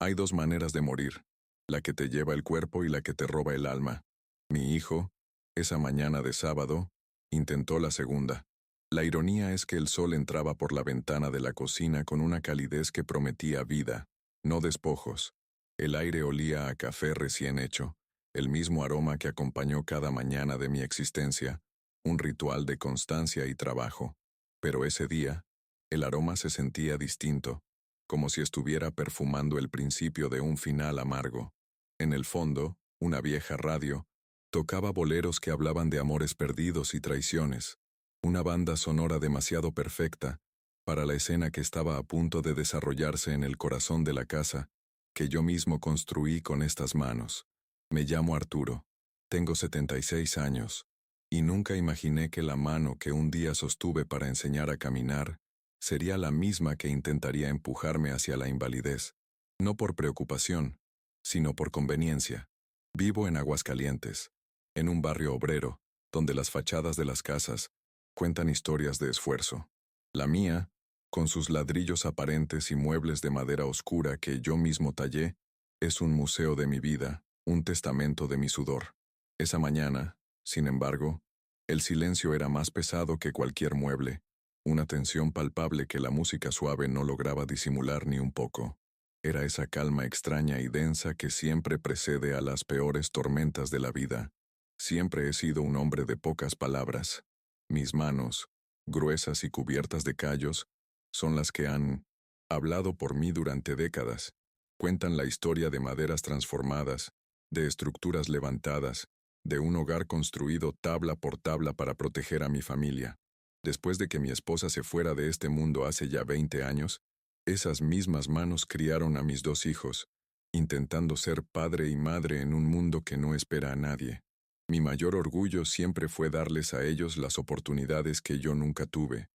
Hay dos maneras de morir, la que te lleva el cuerpo y la que te roba el alma. Mi hijo, esa mañana de sábado, intentó la segunda. La ironía es que el sol entraba por la ventana de la cocina con una calidez que prometía vida, no despojos. El aire olía a café recién hecho, el mismo aroma que acompañó cada mañana de mi existencia, un ritual de constancia y trabajo. Pero ese día, el aroma se sentía distinto, como si estuviera perfumando el principio de un final amargo. En el fondo, una vieja radio tocaba boleros que hablaban de amores perdidos y traiciones, una banda sonora demasiado perfecta para la escena que estaba a punto de desarrollarse en el corazón de la casa, que yo mismo construí con estas manos. Me llamo Arturo, tengo 76 años, y nunca imaginé que la mano que un día sostuve para enseñar a caminar sería la misma que intentaría empujarme hacia la invalidez, no por preocupación, sino por conveniencia. Vivo en Aguascalientes, en un barrio obrero, donde las fachadas de las casas cuentan historias de esfuerzo. La mía, con sus ladrillos aparentes y muebles de madera oscura que yo mismo tallé, es un museo de mi vida, un testamento de mi sudor. Esa mañana, sin embargo, el silencio era más pesado que cualquier mueble, una tensión palpable que la música suave no lograba disimular ni un poco. Era esa calma extraña y densa que siempre precede a las peores tormentas de la vida. Siempre he sido un hombre de pocas palabras. Mis manos, gruesas y cubiertas de callos, son las que han hablado por mí durante décadas. Cuentan la historia de maderas transformadas, de estructuras levantadas, de un hogar construido tabla por tabla para proteger a mi familia. Después de que mi esposa se fuera de este mundo hace ya 20 años, esas mismas manos criaron a mis dos hijos, intentando ser padre y madre en un mundo que no espera a nadie. Mi mayor orgullo siempre fue darles a ellos las oportunidades que yo nunca tuve,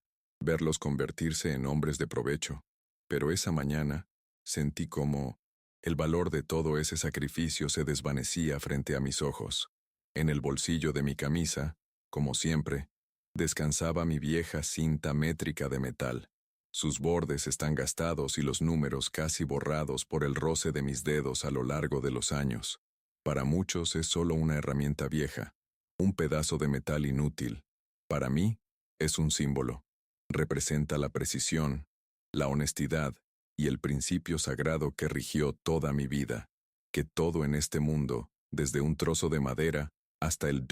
verlos convertirse en hombres de provecho. Pero esa mañana, sentí como el valor de todo ese sacrificio se desvanecía frente a mis ojos. En el bolsillo de mi camisa, como siempre, descansaba mi vieja cinta métrica de metal. Sus bordes están gastados y los números casi borrados por el roce de mis dedos a lo largo de los años. Para muchos es solo una herramienta vieja, un pedazo de metal inútil. Para mí, es un símbolo. Representa la precisión, la honestidad y el principio sagrado que rigió toda mi vida, que todo en este mundo, desde un trozo de madera hasta el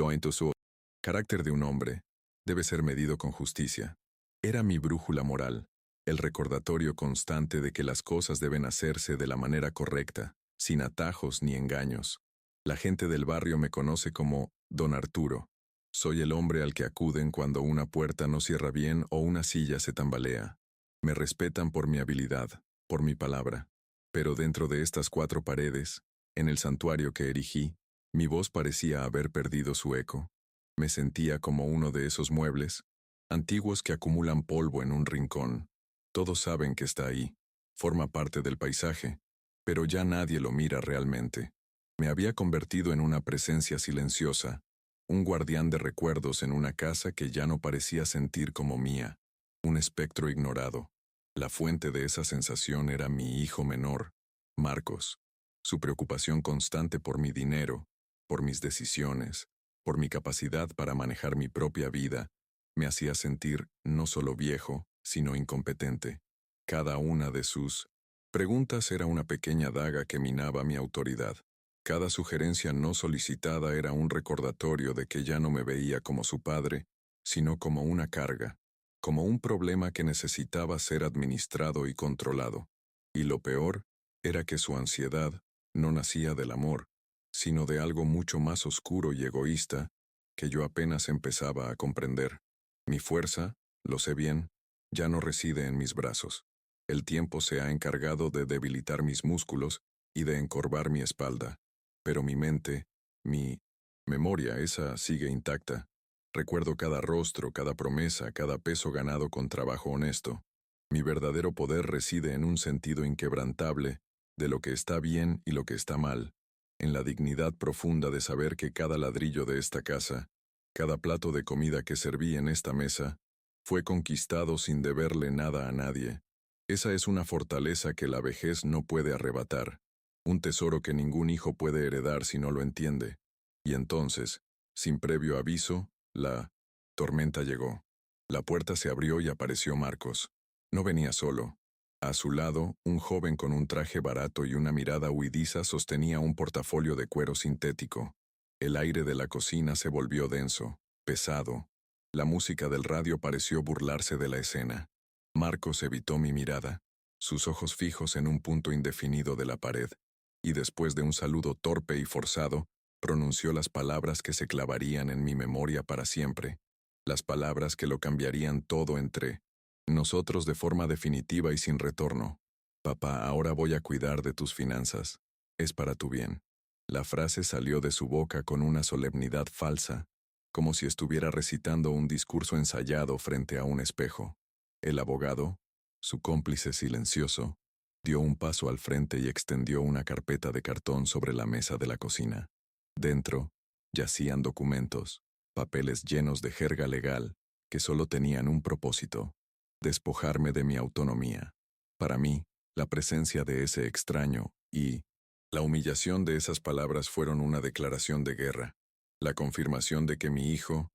carácter de un hombre, debe ser medido con justicia. Era mi brújula moral, el recordatorio constante de que las cosas deben hacerse de la manera correcta, sin atajos ni engaños. La gente del barrio me conoce como Don Arturo. Soy el hombre al que acuden cuando una puerta no cierra bien o una silla se tambalea. Me respetan por mi habilidad, por mi palabra. Pero dentro de estas cuatro paredes, en el santuario que erigí, mi voz parecía haber perdido su eco. Me sentía como uno de esos muebles, antiguos que acumulan polvo en un rincón. Todos saben que está ahí, forma parte del paisaje, pero ya nadie lo mira realmente. Me había convertido en una presencia silenciosa, un guardián de recuerdos en una casa que ya no parecía sentir como mía, un espectro ignorado. La fuente de esa sensación era mi hijo menor, Marcos. Su preocupación constante por mi dinero, por mis decisiones, por mi capacidad para manejar mi propia vida, me hacía sentir no solo viejo, sino incompetente. Cada una de sus preguntas era una pequeña daga que minaba mi autoridad. Cada sugerencia no solicitada era un recordatorio de que ya no me veía como su padre, sino como una carga, como un problema que necesitaba ser administrado y controlado. Y lo peor era que su ansiedad no nacía del amor, sino de algo mucho más oscuro y egoísta que yo apenas empezaba a comprender. Mi fuerza, lo sé bien, ya no reside en mis brazos. El tiempo se ha encargado de debilitar mis músculos y de encorvar mi espalda. Pero mi mente, mi memoria, esa sigue intacta. Recuerdo cada rostro, cada promesa, cada peso ganado con trabajo honesto. Mi verdadero poder reside en un sentido inquebrantable de lo que está bien y lo que está mal, en la dignidad profunda de saber que cada ladrillo de esta casa, cada plato de comida que serví en esta mesa, fue conquistado sin deberle nada a nadie. Esa es una fortaleza que la vejez no puede arrebatar. un tesoro que ningún hijo puede heredar si no lo entiende. Y entonces, sin previo aviso, la tormenta llegó. La puerta se abrió y apareció Marcos. No venía solo. A su lado, un joven con un traje barato y una mirada huidiza sostenía un portafolio de cuero sintético. El aire de la cocina se volvió denso, pesado. La música del radio pareció burlarse de la escena. Marcos evitó mi mirada, sus ojos fijos en un punto indefinido de la pared, y después de un saludo torpe y forzado, pronunció las palabras que se clavarían en mi memoria para siempre, las palabras que lo cambiarían todo entre nosotros de forma definitiva y sin retorno. Papá, ahora voy a cuidar de tus finanzas. Es para tu bien. La frase salió de su boca con una solemnidad falsa, como si estuviera recitando un discurso ensayado frente a un espejo. El abogado, su cómplice silencioso, dio un paso al frente y extendió una carpeta de cartón sobre la mesa de la cocina. Dentro, yacían documentos, papeles llenos de jerga legal, que solo tenían un propósito: despojarme de mi autonomía. Para mí, la presencia de ese extraño y la humillación de esas palabras fueron una declaración de guerra, la confirmación de que mi hijo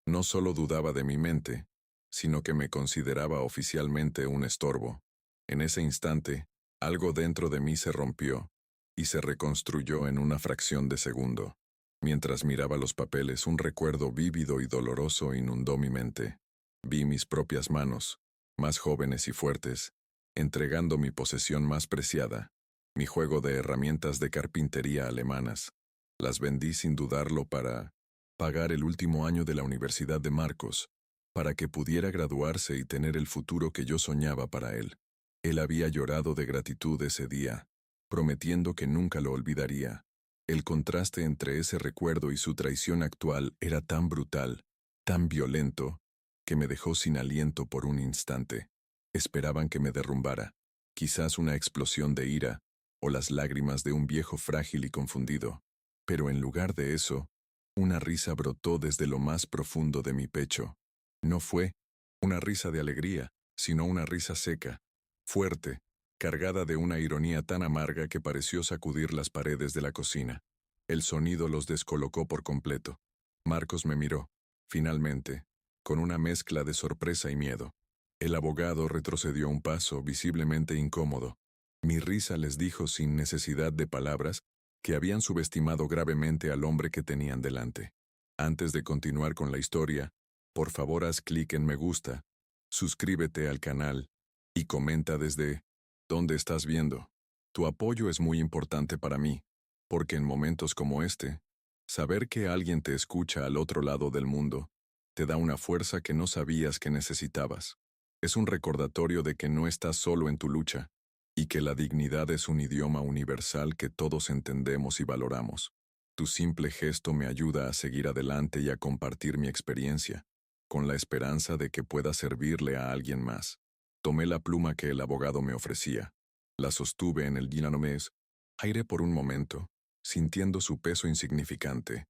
no solo dudaba de mi mente, sino que me consideraba oficialmente un estorbo. En ese instante, algo dentro de mí se rompió y se reconstruyó en una fracción de segundo. Mientras miraba los papeles, un recuerdo vívido y doloroso inundó mi mente. Vi mis propias manos, más jóvenes y fuertes, entregando mi posesión más preciada, mi juego de herramientas de carpintería alemanas. Las vendí sin dudarlo para pagar el último año de la Universidad de Marcos, para que pudiera graduarse y tener el futuro que yo soñaba para él. Él había llorado de gratitud ese día, prometiendo que nunca lo olvidaría. El contraste entre ese recuerdo y su traición actual era tan brutal, tan violento, que me dejó sin aliento por un instante. Esperaban que me derrumbara, quizás una explosión de ira, o las lágrimas de un viejo frágil y confundido. Pero en lugar de eso, una risa brotó desde lo más profundo de mi pecho. No fue una risa de alegría, sino una risa seca, fuerte, cargada de una ironía tan amarga que pareció sacudir las paredes de la cocina. El sonido los descolocó por completo. Marcos me miró, finalmente, con una mezcla de sorpresa y miedo. El abogado retrocedió un paso, visiblemente incómodo. Mi risa les dijo sin necesidad de palabras que habían subestimado gravemente al hombre que tenían delante. Antes de continuar con la historia, por favor haz clic en me gusta, suscríbete al canal y comenta desde dónde estás viendo. Tu apoyo es muy importante para mí, porque en momentos como este, saber que alguien te escucha al otro lado del mundo te da una fuerza que no sabías que necesitabas. Es un recordatorio de que no estás solo en tu lucha, y que la dignidad es un idioma universal que todos entendemos y valoramos. Tu simple gesto me ayuda a seguir adelante y a compartir mi experiencia, con la esperanza de que pueda servirle a alguien más. Tomé la pluma que el abogado me ofrecía. La sostuve en el guinanomés, airé por un momento, sintiendo su peso insignificante.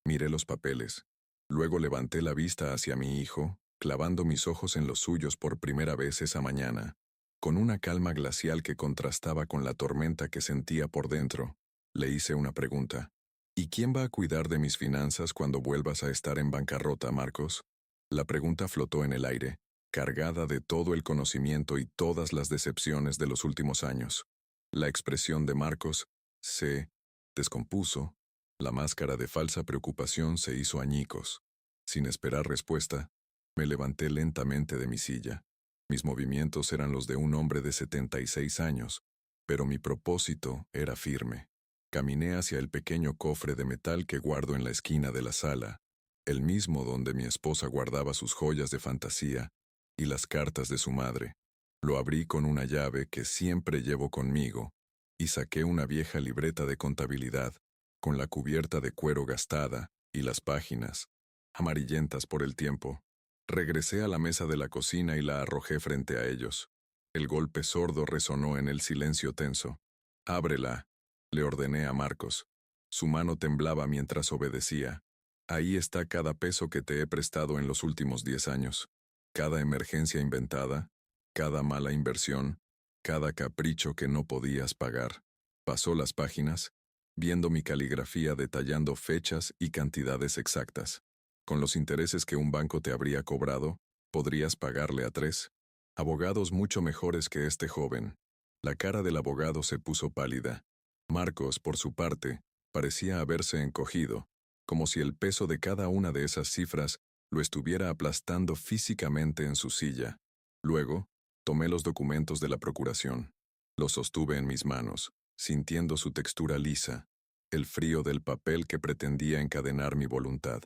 Miré los papeles. Luego levanté la vista hacia mi hijo, clavando mis ojos en los suyos por primera vez esa mañana. Con una calma glacial que contrastaba con la tormenta que sentía por dentro, le hice una pregunta. ¿Y quién va a cuidar de mis finanzas cuando vuelvas a estar en bancarrota, Marcos? La pregunta flotó en el aire, cargada de todo el conocimiento y todas las decepciones de los últimos años. La expresión de Marcos se descompuso, la máscara de falsa preocupación se hizo añicos. Sin esperar respuesta, me levanté lentamente de mi silla. Mis movimientos eran los de un hombre de 76 años, pero mi propósito era firme. Caminé hacia el pequeño cofre de metal que guardo en la esquina de la sala, el mismo donde mi esposa guardaba sus joyas de fantasía y las cartas de su madre. Lo abrí con una llave que siempre llevo conmigo y saqué una vieja libreta de contabilidad, con la cubierta de cuero gastada y las páginas, amarillentas por el tiempo. Regresé a la mesa de la cocina y la arrojé frente a ellos. El golpe sordo resonó en el silencio tenso. «Ábrela», le ordené a Marcos. Su mano temblaba mientras obedecía. Ahí está cada peso que te he prestado en los últimos 10 años. Cada emergencia inventada, cada mala inversión, cada capricho que no podías pagar. Pasó las páginas, viendo mi caligrafía detallando fechas y cantidades exactas. Con los intereses que un banco te habría cobrado, podrías pagarle a 3 abogados mucho mejores que este joven. La cara del abogado se puso pálida. Marcos, por su parte, parecía haberse encogido, como si el peso de cada una de esas cifras lo estuviera aplastando físicamente en su silla. Luego, tomé los documentos de la procuración. Los sostuve en mis manos, sintiendo su textura lisa, el frío del papel que pretendía encadenar mi voluntad.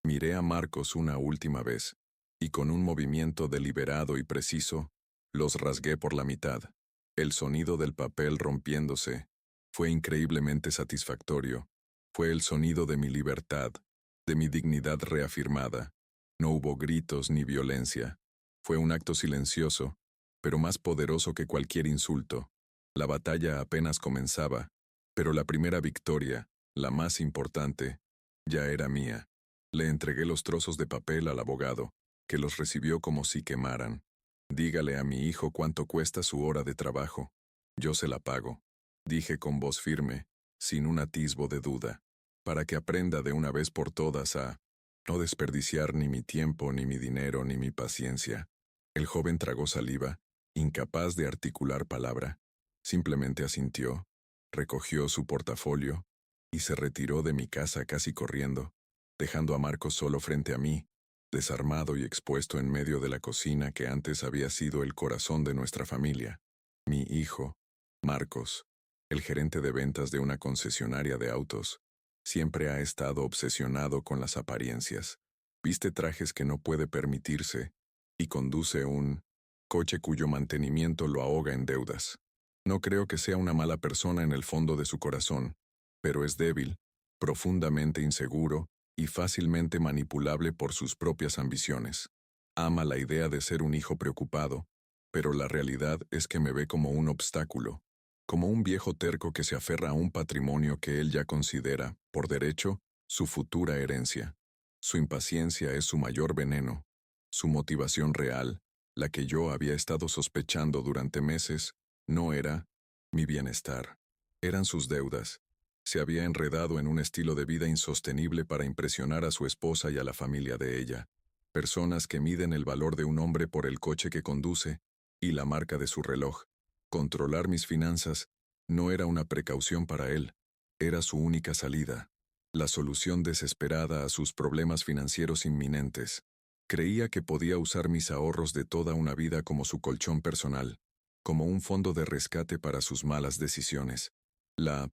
Miré a Marcos una última vez, y con un movimiento deliberado y preciso, los rasgué por la mitad. El sonido del papel rompiéndose fue increíblemente satisfactorio. Fue el sonido de mi libertad, de mi dignidad reafirmada. No hubo gritos ni violencia. Fue un acto silencioso, pero más poderoso que cualquier insulto. La batalla apenas comenzaba, pero la primera victoria, la más importante, ya era mía. Le entregué los trozos de papel al abogado, que los recibió como si quemaran. Dígale a mi hijo cuánto cuesta su hora de trabajo. Yo se la pago, dije con voz firme, sin un atisbo de duda, para que aprenda de una vez por todas a no desperdiciar ni mi tiempo, ni mi dinero, ni mi paciencia. El joven tragó saliva, incapaz de articular palabra. Simplemente asintió, recogió su portafolio y se retiró de mi casa casi corriendo, dejando a Marcos solo frente a mí, desarmado y expuesto en medio de la cocina que antes había sido el corazón de nuestra familia. Mi hijo, Marcos, el gerente de ventas de una concesionaria de autos, siempre ha estado obsesionado con las apariencias. Viste trajes que no puede permitirse y conduce un coche cuyo mantenimiento lo ahoga en deudas. No creo que sea una mala persona en el fondo de su corazón, pero es débil, profundamente inseguro y fácilmente manipulable por sus propias ambiciones. Ama la idea de ser un hijo preocupado, pero la realidad es que me ve como un obstáculo, como un viejo terco que se aferra a un patrimonio que él ya considera, por derecho, su futura herencia. Su impaciencia es su mayor veneno. Su motivación real, la que yo había estado sospechando durante meses, no era mi bienestar. Eran sus deudas. Se había enredado en un estilo de vida insostenible para impresionar a su esposa y a la familia de ella, personas que miden el valor de un hombre por el coche que conduce y la marca de su reloj. Controlar mis finanzas no era una precaución para él, era su única salida, la solución desesperada a sus problemas financieros inminentes. Creía que podía usar mis ahorros de toda una vida como su colchón personal, como un fondo de rescate para sus malas decisiones. La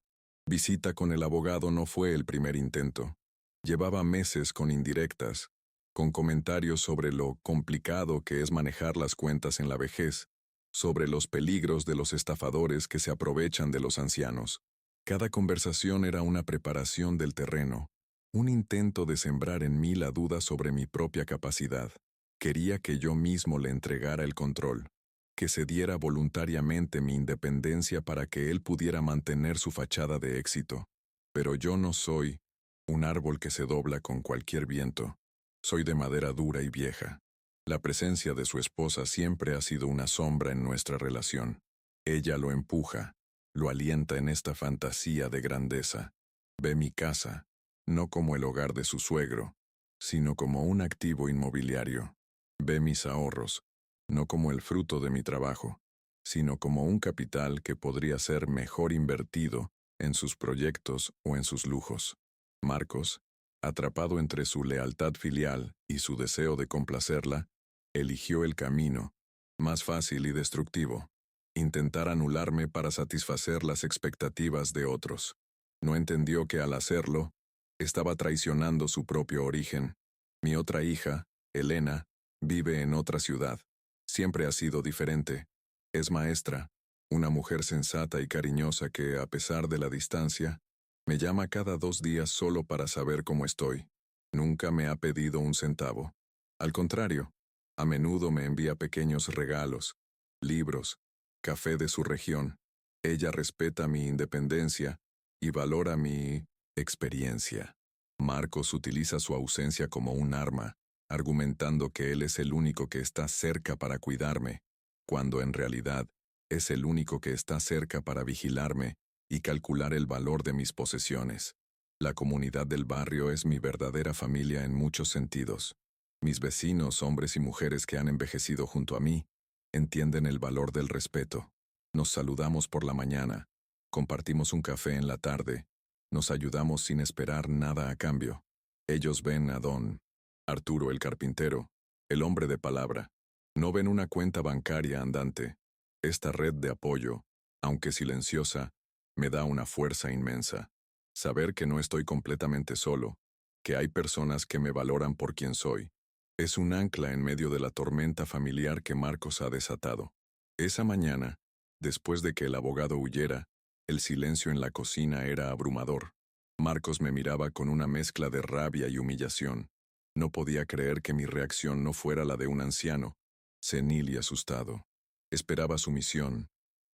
visita con el abogado no fue el primer intento. Llevaba meses con indirectas, con comentarios sobre lo complicado que es manejar las cuentas en la vejez, sobre los peligros de los estafadores que se aprovechan de los ancianos. Cada conversación era una preparación del terreno, un intento de sembrar en mí la duda sobre mi propia capacidad. Quería que yo mismo le entregara el control, que cediera voluntariamente mi independencia para que él pudiera mantener su fachada de éxito. Pero yo no soy un árbol que se dobla con cualquier viento. Soy de madera dura y vieja. La presencia de su esposa siempre ha sido una sombra en nuestra relación. Ella lo empuja, lo alienta en esta fantasía de grandeza. Ve mi casa, no como el hogar de su suegro, sino como un activo inmobiliario. Ve mis ahorros, no como el fruto de mi trabajo, sino como un capital que podría ser mejor invertido en sus proyectos o en sus lujos. Marcos, atrapado entre su lealtad filial y su deseo de complacerla, eligió el camino, más fácil y destructivo, intentar anularme para satisfacer las expectativas de otros. No entendió que al hacerlo, estaba traicionando su propio origen. Mi otra hija, Elena, vive en otra ciudad. Siempre ha sido diferente. Es maestra, una mujer sensata y cariñosa que, a pesar de la distancia, me llama cada 2 días solo para saber cómo estoy. Nunca me ha pedido un centavo. Al contrario, a menudo me envía pequeños regalos, libros, café de su región. Ella respeta mi independencia y valora mi experiencia. Marcos utiliza su ausencia como un arma, argumentando que él es el único que está cerca para cuidarme, cuando en realidad es el único que está cerca para vigilarme y calcular el valor de mis posesiones. La comunidad del barrio es mi verdadera familia en muchos sentidos. Mis vecinos, hombres y mujeres que han envejecido junto a mí, entienden el valor del respeto. Nos saludamos por la mañana, compartimos un café en la tarde, nos ayudamos sin esperar nada a cambio. Ellos ven a don Arturo el carpintero, el hombre de palabra. No ven una cuenta bancaria andante. Esta red de apoyo, aunque silenciosa, me da una fuerza inmensa. Saber que no estoy completamente solo, que hay personas que me valoran por quien soy, es un ancla en medio de la tormenta familiar que Marcos ha desatado. Esa mañana, después de que el abogado huyera, el silencio en la cocina era abrumador. Marcos me miraba con una mezcla de rabia y humillación. No podía creer que mi reacción no fuera la de un anciano, senil y asustado. Esperaba sumisión,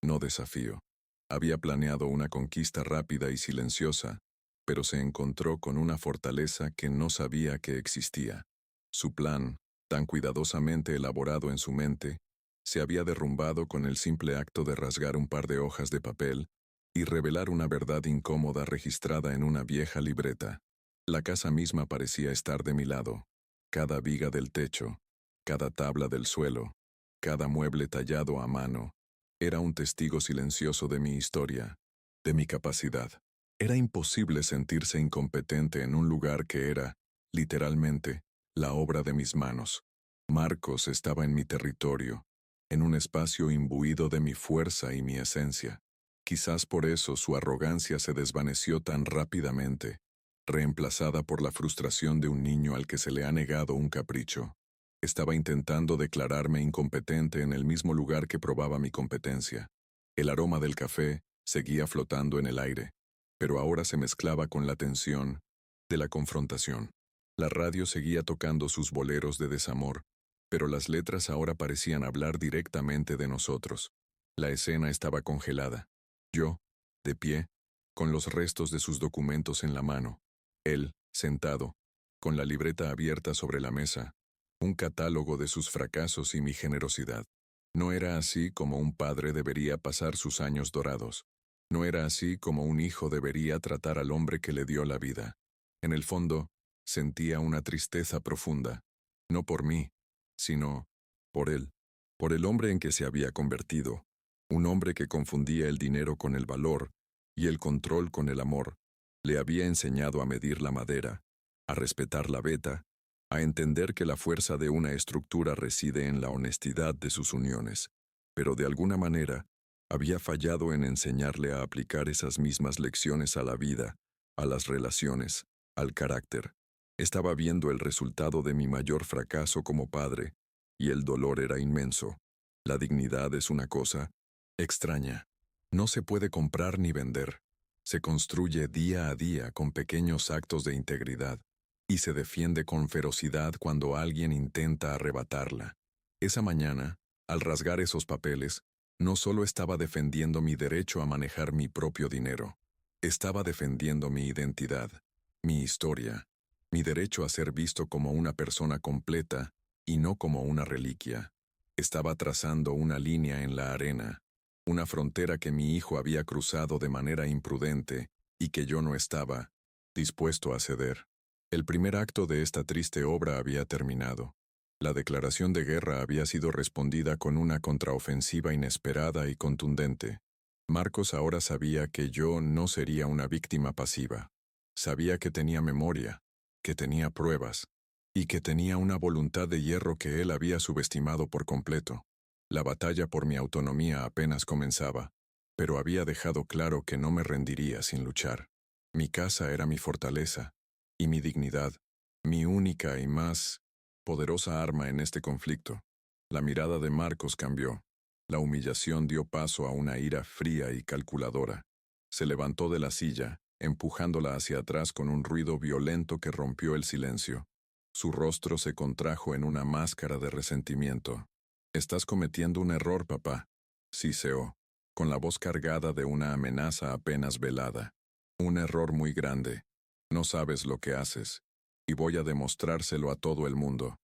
no desafío. Había planeado una conquista rápida y silenciosa, pero se encontró con una fortaleza que no sabía que existía. Su plan, tan cuidadosamente elaborado en su mente, se había derrumbado con el simple acto de rasgar un par de hojas de papel y revelar una verdad incómoda registrada en una vieja libreta. La casa misma parecía estar de mi lado. Cada viga del techo, cada tabla del suelo, cada mueble tallado a mano, era un testigo silencioso de mi historia, de mi capacidad. Era imposible sentirse incompetente en un lugar que era, literalmente, la obra de mis manos. Marcos estaba en mi territorio, en un espacio imbuido de mi fuerza y mi esencia. Quizás por eso su arrogancia se desvaneció tan rápidamente, reemplazada por la frustración de un niño al que se le ha negado un capricho. Estaba intentando declararme incompetente en el mismo lugar que probaba mi competencia. El aroma del café seguía flotando en el aire, pero ahora se mezclaba con la tensión de la confrontación. La radio seguía tocando sus boleros de desamor, pero las letras ahora parecían hablar directamente de nosotros. La escena estaba congelada. Yo, de pie, con los restos de sus documentos en la mano. Él, sentado, con la libreta abierta sobre la mesa, un catálogo de sus fracasos y mi generosidad. No era así como un padre debería pasar sus años dorados. No era así como un hijo debería tratar al hombre que le dio la vida. En el fondo, sentía una tristeza profunda, no por mí, sino por él, por el hombre en que se había convertido, un hombre que confundía el dinero con el valor y el control con el amor. Le había enseñado a medir la madera, a respetar la veta, a entender que la fuerza de una estructura reside en la honestidad de sus uniones, pero de alguna manera había fallado en enseñarle a aplicar esas mismas lecciones a la vida, a las relaciones, al carácter. Estaba viendo el resultado de mi mayor fracaso como padre, y el dolor era inmenso. La dignidad es una cosa extraña. No se puede comprar ni vender. Se construye día a día con pequeños actos de integridad, y se defiende con ferocidad cuando alguien intenta arrebatarla. Esa mañana, al rasgar esos papeles, no solo estaba defendiendo mi derecho a manejar mi propio dinero, estaba defendiendo mi identidad, mi historia, mi derecho a ser visto como una persona completa y no como una reliquia. Estaba trazando una línea en la arena, una frontera que mi hijo había cruzado de manera imprudente y que yo no estaba dispuesto a ceder. El primer acto de esta triste obra había terminado. La declaración de guerra había sido respondida con una contraofensiva inesperada y contundente. Marcos ahora sabía que yo no sería una víctima pasiva. Sabía que tenía memoria, que tenía pruebas, y que tenía una voluntad de hierro que él había subestimado por completo. La batalla por mi autonomía apenas comenzaba, pero había dejado claro que no me rendiría sin luchar. Mi casa era mi fortaleza, y mi dignidad, mi única y más poderosa arma en este conflicto. La mirada de Marcos cambió. La humillación dio paso a una ira fría y calculadora. Se levantó de la silla, empujándola hacia atrás con un ruido violento que rompió el silencio. Su rostro se contrajo en una máscara de resentimiento. «Estás cometiendo un error, papá», siseó, con la voz cargada de una amenaza apenas velada. «Un error muy grande. No sabes lo que haces, y voy a demostrárselo a todo el mundo.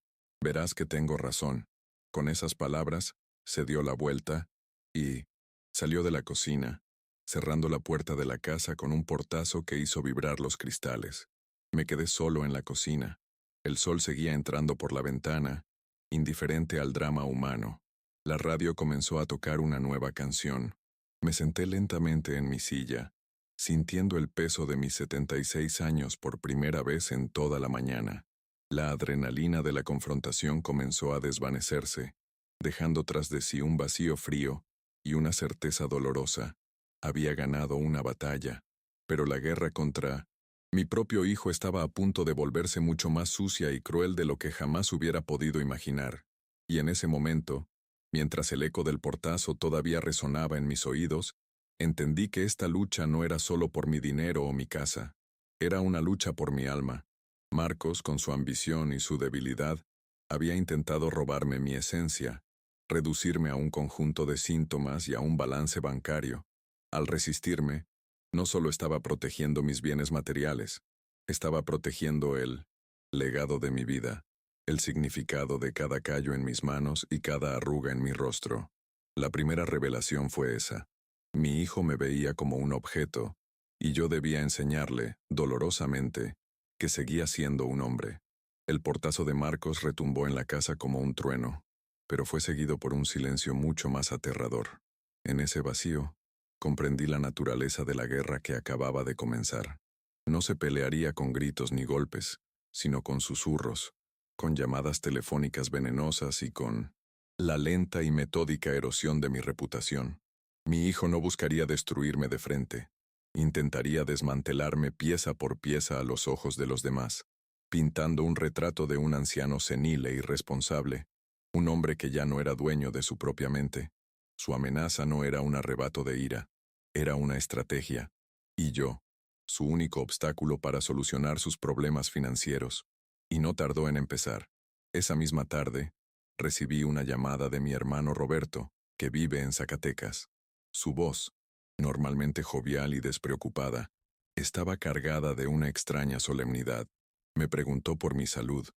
Verás que tengo razón». Con esas palabras, se dio la vuelta y salió de la cocina, cerrando la puerta de la casa con un portazo que hizo vibrar los cristales. Me quedé solo en la cocina. El sol seguía entrando por la ventana, indiferente al drama humano. La radio comenzó a tocar una nueva canción. Me senté lentamente en mi silla, sintiendo el peso de mis 76 años por primera vez en toda la mañana. La adrenalina de la confrontación comenzó a desvanecerse, dejando tras de sí un vacío frío y una certeza dolorosa. Había ganado una batalla, pero la guerra contra mi propio hijo estaba a punto de volverse mucho más sucia y cruel de lo que jamás hubiera podido imaginar. Y en ese momento, mientras el eco del portazo todavía resonaba en mis oídos, entendí que esta lucha no era solo por mi dinero o mi casa, era una lucha por mi alma. Marcos, con su ambición y su debilidad, había intentado robarme mi esencia, reducirme a un conjunto de síntomas y a un balance bancario. Al resistirme, no solo estaba protegiendo mis bienes materiales, estaba protegiendo el legado de mi vida, el significado de cada callo en mis manos y cada arruga en mi rostro. La primera revelación fue esa. Mi hijo me veía como un objeto, y yo debía enseñarle, dolorosamente, que seguía siendo un hombre. El portazo de Marcos retumbó en la casa como un trueno, pero fue seguido por un silencio mucho más aterrador. En ese vacío, comprendí la naturaleza de la guerra que acababa de comenzar. No se pelearía con gritos ni golpes, sino con susurros, con llamadas telefónicas venenosas y con la lenta y metódica erosión de mi reputación. Mi hijo no buscaría destruirme de frente. Intentaría desmantelarme pieza por pieza a los ojos de los demás, pintando un retrato de un anciano senil e irresponsable, un hombre que ya no era dueño de su propia mente. Su amenaza no era un arrebato de ira, era una estrategia, y yo, su único obstáculo para solucionar sus problemas financieros. Y no tardó en empezar. Esa misma tarde, recibí una llamada de mi hermano Roberto, que vive en Zacatecas. Su voz, normalmente jovial y despreocupada, estaba cargada de una extraña solemnidad. Me preguntó por mi salud,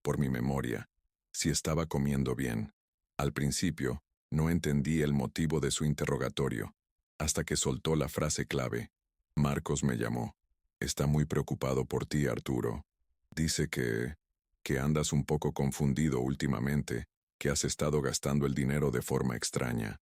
por mi memoria, si estaba comiendo bien. Al principio, no entendí el motivo de su interrogatorio, hasta que soltó la frase clave. Marcos me llamó. Está muy preocupado por ti, Arturo. Dice que andas un poco confundido últimamente, que has estado gastando el dinero de forma extraña.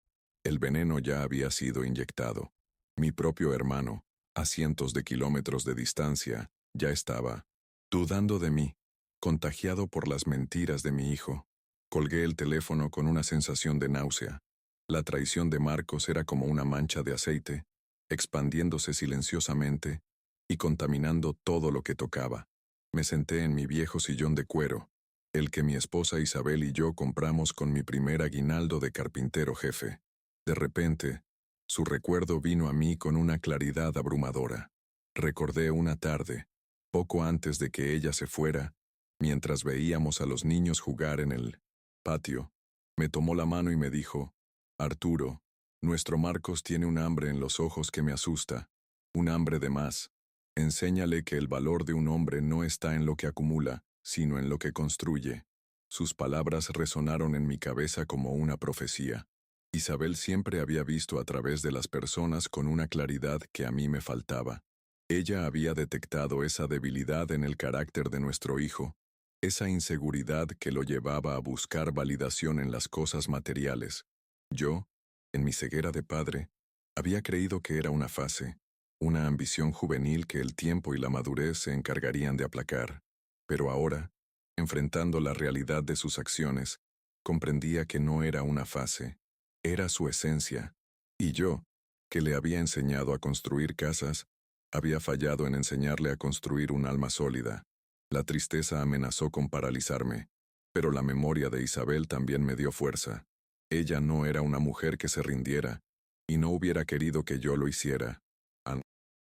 El veneno ya había sido inyectado. Mi propio hermano, a cientos de kilómetros de distancia, ya estaba dudando de mí, contagiado por las mentiras de mi hijo. Colgué el teléfono con una sensación de náusea. La traición de Marcos era como una mancha de aceite, expandiéndose silenciosamente y contaminando todo lo que tocaba. Me senté en mi viejo sillón de cuero, el que mi esposa Isabel y yo compramos con mi primer aguinaldo de carpintero jefe. De repente, su recuerdo vino a mí con una claridad abrumadora. Recordé una tarde, poco antes de que ella se fuera, mientras veíamos a los niños jugar en el patio. Me tomó la mano y me dijo, Arturo, nuestro Marcos tiene un hambre en los ojos que me asusta, un hambre de más. Enséñale que el valor de un hombre no está en lo que acumula, sino en lo que construye. Sus palabras resonaron en mi cabeza como una profecía. Isabel siempre había visto a través de las personas con una claridad que a mí me faltaba. Ella había detectado esa debilidad en el carácter de nuestro hijo, esa inseguridad que lo llevaba a buscar validación en las cosas materiales. Yo, en mi ceguera de padre, había creído que era una fase, una ambición juvenil que el tiempo y la madurez se encargarían de aplacar. Pero ahora, enfrentando la realidad de sus acciones, comprendía que no era una fase, era su esencia. Y yo, que le había enseñado a construir casas, había fallado en enseñarle a construir un alma sólida. La tristeza amenazó con paralizarme, pero la memoria de Isabel también me dio fuerza. Ella no era una mujer que se rindiera, y no hubiera querido que yo lo hiciera. Al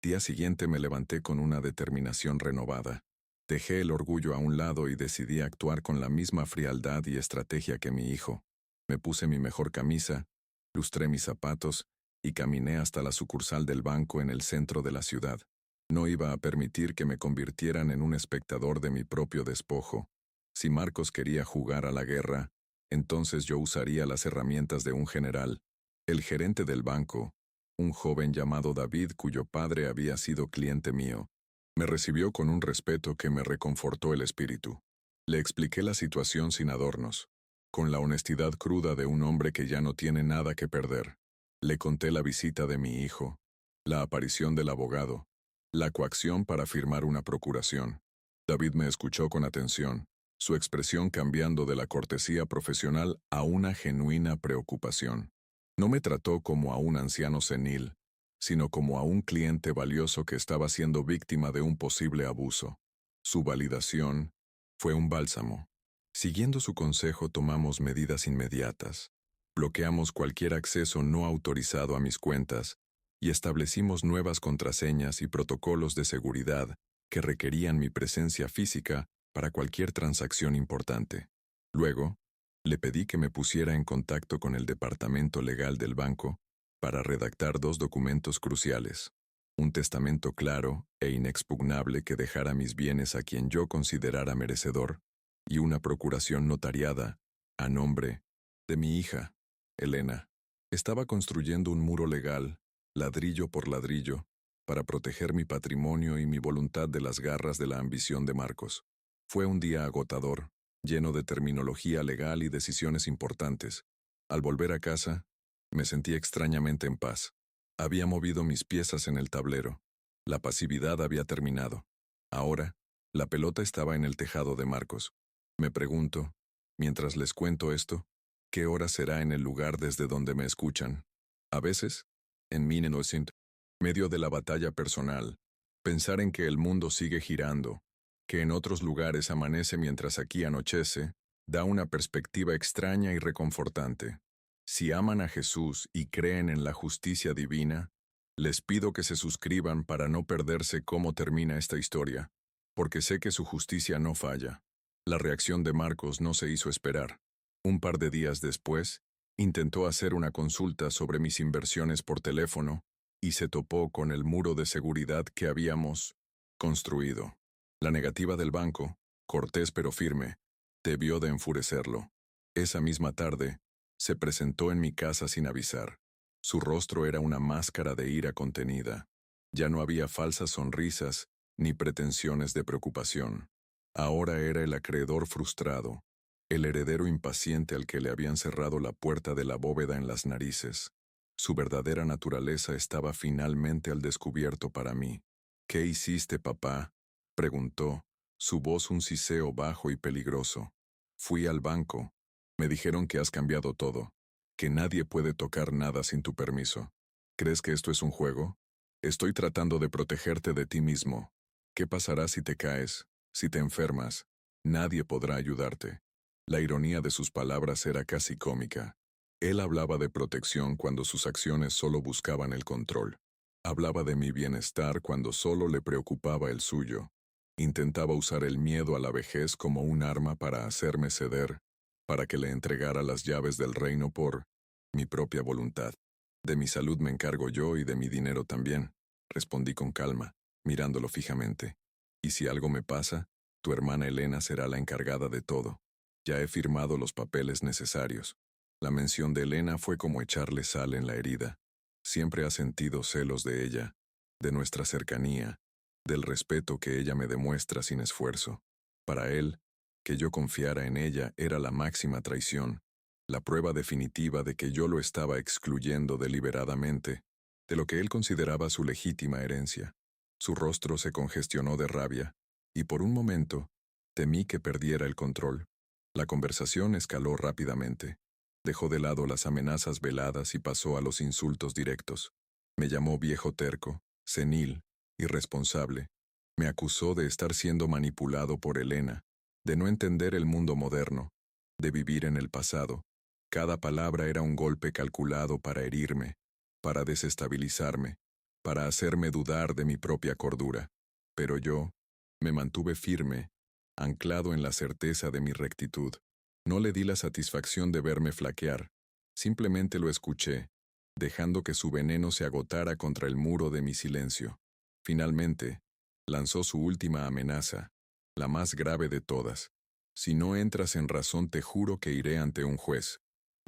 día siguiente me levanté con una determinación renovada. Dejé el orgullo a un lado y decidí actuar con la misma frialdad y estrategia que mi hijo. Me puse mi mejor camisa, lustré mis zapatos y caminé hasta la sucursal del banco en el centro de la ciudad. No iba a permitir que me convirtieran en un espectador de mi propio despojo. Si Marcos quería jugar a la guerra, entonces yo usaría las herramientas de un general. El gerente del banco, un joven llamado David cuyo padre había sido cliente mío. Me recibió con un respeto que me reconfortó el espíritu. Le expliqué la situación sin adornos, con la honestidad cruda de un hombre que ya no tiene nada que perder. Le conté la visita de mi hijo, la aparición del abogado, la coacción para firmar una procuración. David me escuchó con atención, su expresión cambiando de la cortesía profesional a una genuina preocupación. No me trató como a un anciano senil, sino como a un cliente valioso que estaba siendo víctima de un posible abuso. Su validación fue un bálsamo. Siguiendo su consejo tomamos medidas inmediatas. Bloqueamos cualquier acceso no autorizado a mis cuentas y establecimos nuevas contraseñas y protocolos de seguridad que requerían mi presencia física para cualquier transacción importante. Luego, le pedí que me pusiera en contacto con el departamento legal del banco para redactar 2 documentos cruciales: un testamento claro e inexpugnable que dejara mis bienes a quien yo considerara merecedor, y una procuración notariada, a nombre de mi hija, Elena. Estaba construyendo un muro legal, ladrillo por ladrillo, para proteger mi patrimonio y mi voluntad de las garras de la ambición de Marcos. Fue un día agotador, lleno de terminología legal y decisiones importantes. Al volver a casa, me sentí extrañamente en paz. Había movido mis piezas en el tablero. La pasividad había terminado. Ahora, la pelota estaba en el tejado de Marcos. Me pregunto, mientras les cuento esto, ¿qué hora será en el lugar desde donde me escuchan? A veces, en 1900, medio de la batalla personal, pensar en que el mundo sigue girando, que en otros lugares amanece mientras aquí anochece, da una perspectiva extraña y reconfortante. Si aman a Jesús y creen en la justicia divina, les pido que se suscriban para no perderse cómo termina esta historia, porque sé que su justicia no falla. La reacción de Marcos no se hizo esperar. Un par de días después, intentó hacer una consulta sobre mis inversiones por teléfono y se topó con el muro de seguridad que habíamos construido. La negativa del banco, cortés pero firme, debió de enfurecerlo. Esa misma tarde, se presentó en mi casa sin avisar. Su rostro era una máscara de ira contenida. Ya no había falsas sonrisas ni pretensiones de preocupación. Ahora era el acreedor frustrado, el heredero impaciente al que le habían cerrado la puerta de la bóveda en las narices. Su verdadera naturaleza estaba finalmente al descubierto para mí. ¿Qué hiciste, papá?, preguntó, su voz un siseo bajo y peligroso. Fui al banco. Me dijeron que has cambiado todo, que nadie puede tocar nada sin tu permiso. ¿Crees que esto es un juego? Estoy tratando de protegerte de ti mismo. ¿Qué pasará si te caes, si te enfermas? Nadie podrá ayudarte. La ironía de sus palabras era casi cómica. Él hablaba de protección cuando sus acciones solo buscaban el control. Hablaba de mi bienestar cuando solo le preocupaba el suyo. Intentaba usar el miedo a la vejez como un arma para hacerme ceder, para que le entregara las llaves del reino por mi propia voluntad. De mi salud me encargo yo y de mi dinero también, respondí con calma, mirándolo fijamente. Y si algo me pasa, tu hermana Elena será la encargada de todo. Ya he firmado los papeles necesarios. La mención de Elena fue como echarle sal en la herida. Siempre ha sentido celos de ella, de nuestra cercanía, del respeto que ella me demuestra sin esfuerzo. Para él, que yo confiara en ella era la máxima traición, la prueba definitiva de que yo lo estaba excluyendo deliberadamente, de lo que él consideraba su legítima herencia. Su rostro se congestionó de rabia, y por un momento, temí que perdiera el control. La conversación escaló rápidamente. Dejó de lado las amenazas veladas y pasó a los insultos directos. Me llamó viejo terco, senil, irresponsable. Me acusó de estar siendo manipulado por Elena, de no entender el mundo moderno, de vivir en el pasado. Cada palabra era un golpe calculado para herirme, para desestabilizarme, para hacerme dudar de mi propia cordura. Pero yo me mantuve firme, anclado en la certeza de mi rectitud. No le di la satisfacción de verme flaquear, simplemente lo escuché, dejando que su veneno se agotara contra el muro de mi silencio. Finalmente, lanzó su última amenaza, la más grave de todas. Si no entras en razón te juro que iré ante un juez,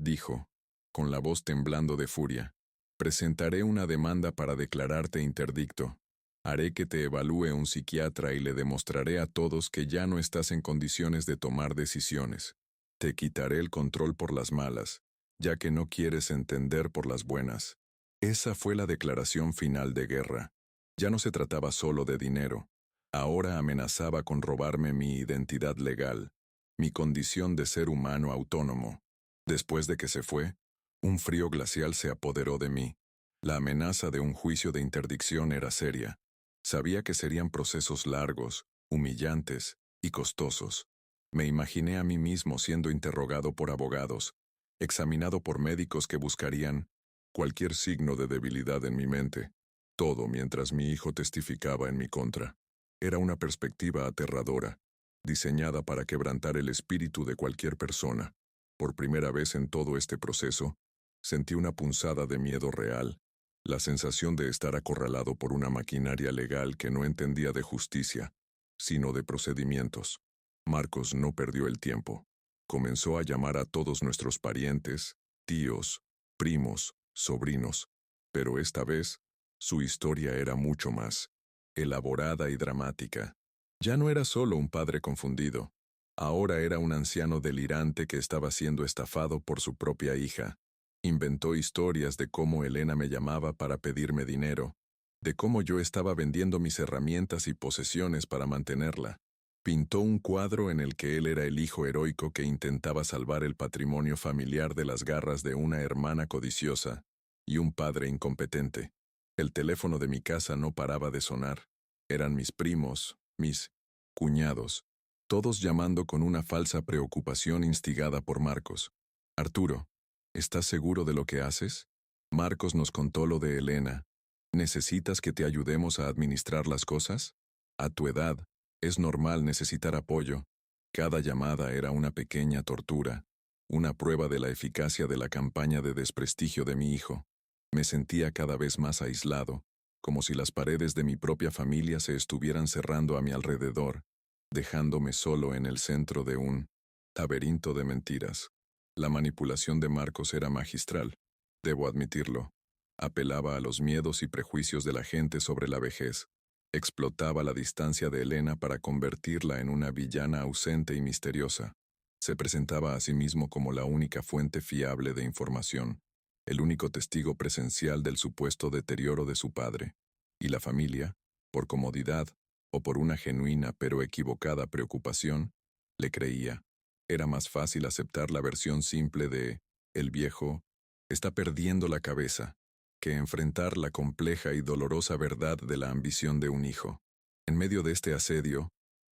dijo, con la voz temblando de furia. Presentaré una demanda para declararte interdicto. Haré que te evalúe un psiquiatra y le demostraré a todos que ya no estás en condiciones de tomar decisiones. Te quitaré el control por las malas, ya que no quieres entender por las buenas. Esa fue la declaración final de guerra. Ya no se trataba solo de dinero. Ahora amenazaba con robarme mi identidad legal, mi condición de ser humano autónomo. Después de que se fue, un frío glacial se apoderó de mí. La amenaza de un juicio de interdicción era seria. Sabía que serían procesos largos, humillantes y costosos. Me imaginé a mí mismo siendo interrogado por abogados, examinado por médicos que buscarían cualquier signo de debilidad en mi mente, todo mientras mi hijo testificaba en mi contra. Era una perspectiva aterradora, diseñada para quebrantar el espíritu de cualquier persona. Por primera vez en todo este proceso, sentí una punzada de miedo real, la sensación de estar acorralado por una maquinaria legal que no entendía de justicia, sino de procedimientos. Marcos no perdió el tiempo. Comenzó a llamar a todos nuestros parientes, tíos, primos, sobrinos, pero esta vez, su historia era mucho más elaborada y dramática. Ya no era solo un padre confundido, ahora era un anciano delirante que estaba siendo estafado por su propia hija. Inventó historias de cómo Elena me llamaba para pedirme dinero, de cómo yo estaba vendiendo mis herramientas y posesiones para mantenerla. Pintó un cuadro en el que él era el hijo heroico que intentaba salvar el patrimonio familiar de las garras de una hermana codiciosa y un padre incompetente. El teléfono de mi casa no paraba de sonar. Eran mis primos, mis cuñados, todos llamando con una falsa preocupación instigada por Marcos. Arturo, ¿estás seguro de lo que haces? Marcos nos contó lo de Elena. ¿Necesitas que te ayudemos a administrar las cosas? A tu edad, es normal necesitar apoyo. Cada llamada era una pequeña tortura, una prueba de la eficacia de la campaña de desprestigio de mi hijo. Me sentía cada vez más aislado, como si las paredes de mi propia familia se estuvieran cerrando a mi alrededor, dejándome solo en el centro de un laberinto de mentiras. La manipulación de Marcos era magistral, debo admitirlo. Apelaba a los miedos y prejuicios de la gente sobre la vejez. Explotaba la distancia de Elena para convertirla en una villana ausente y misteriosa. Se presentaba a sí mismo como la única fuente fiable de información, el único testigo presencial del supuesto deterioro de su padre. Y la familia, por comodidad o por una genuina pero equivocada preocupación, le creía. Era más fácil aceptar la versión simple de «el viejo está perdiendo la cabeza» que enfrentar la compleja y dolorosa verdad de la ambición de un hijo. En medio de este asedio,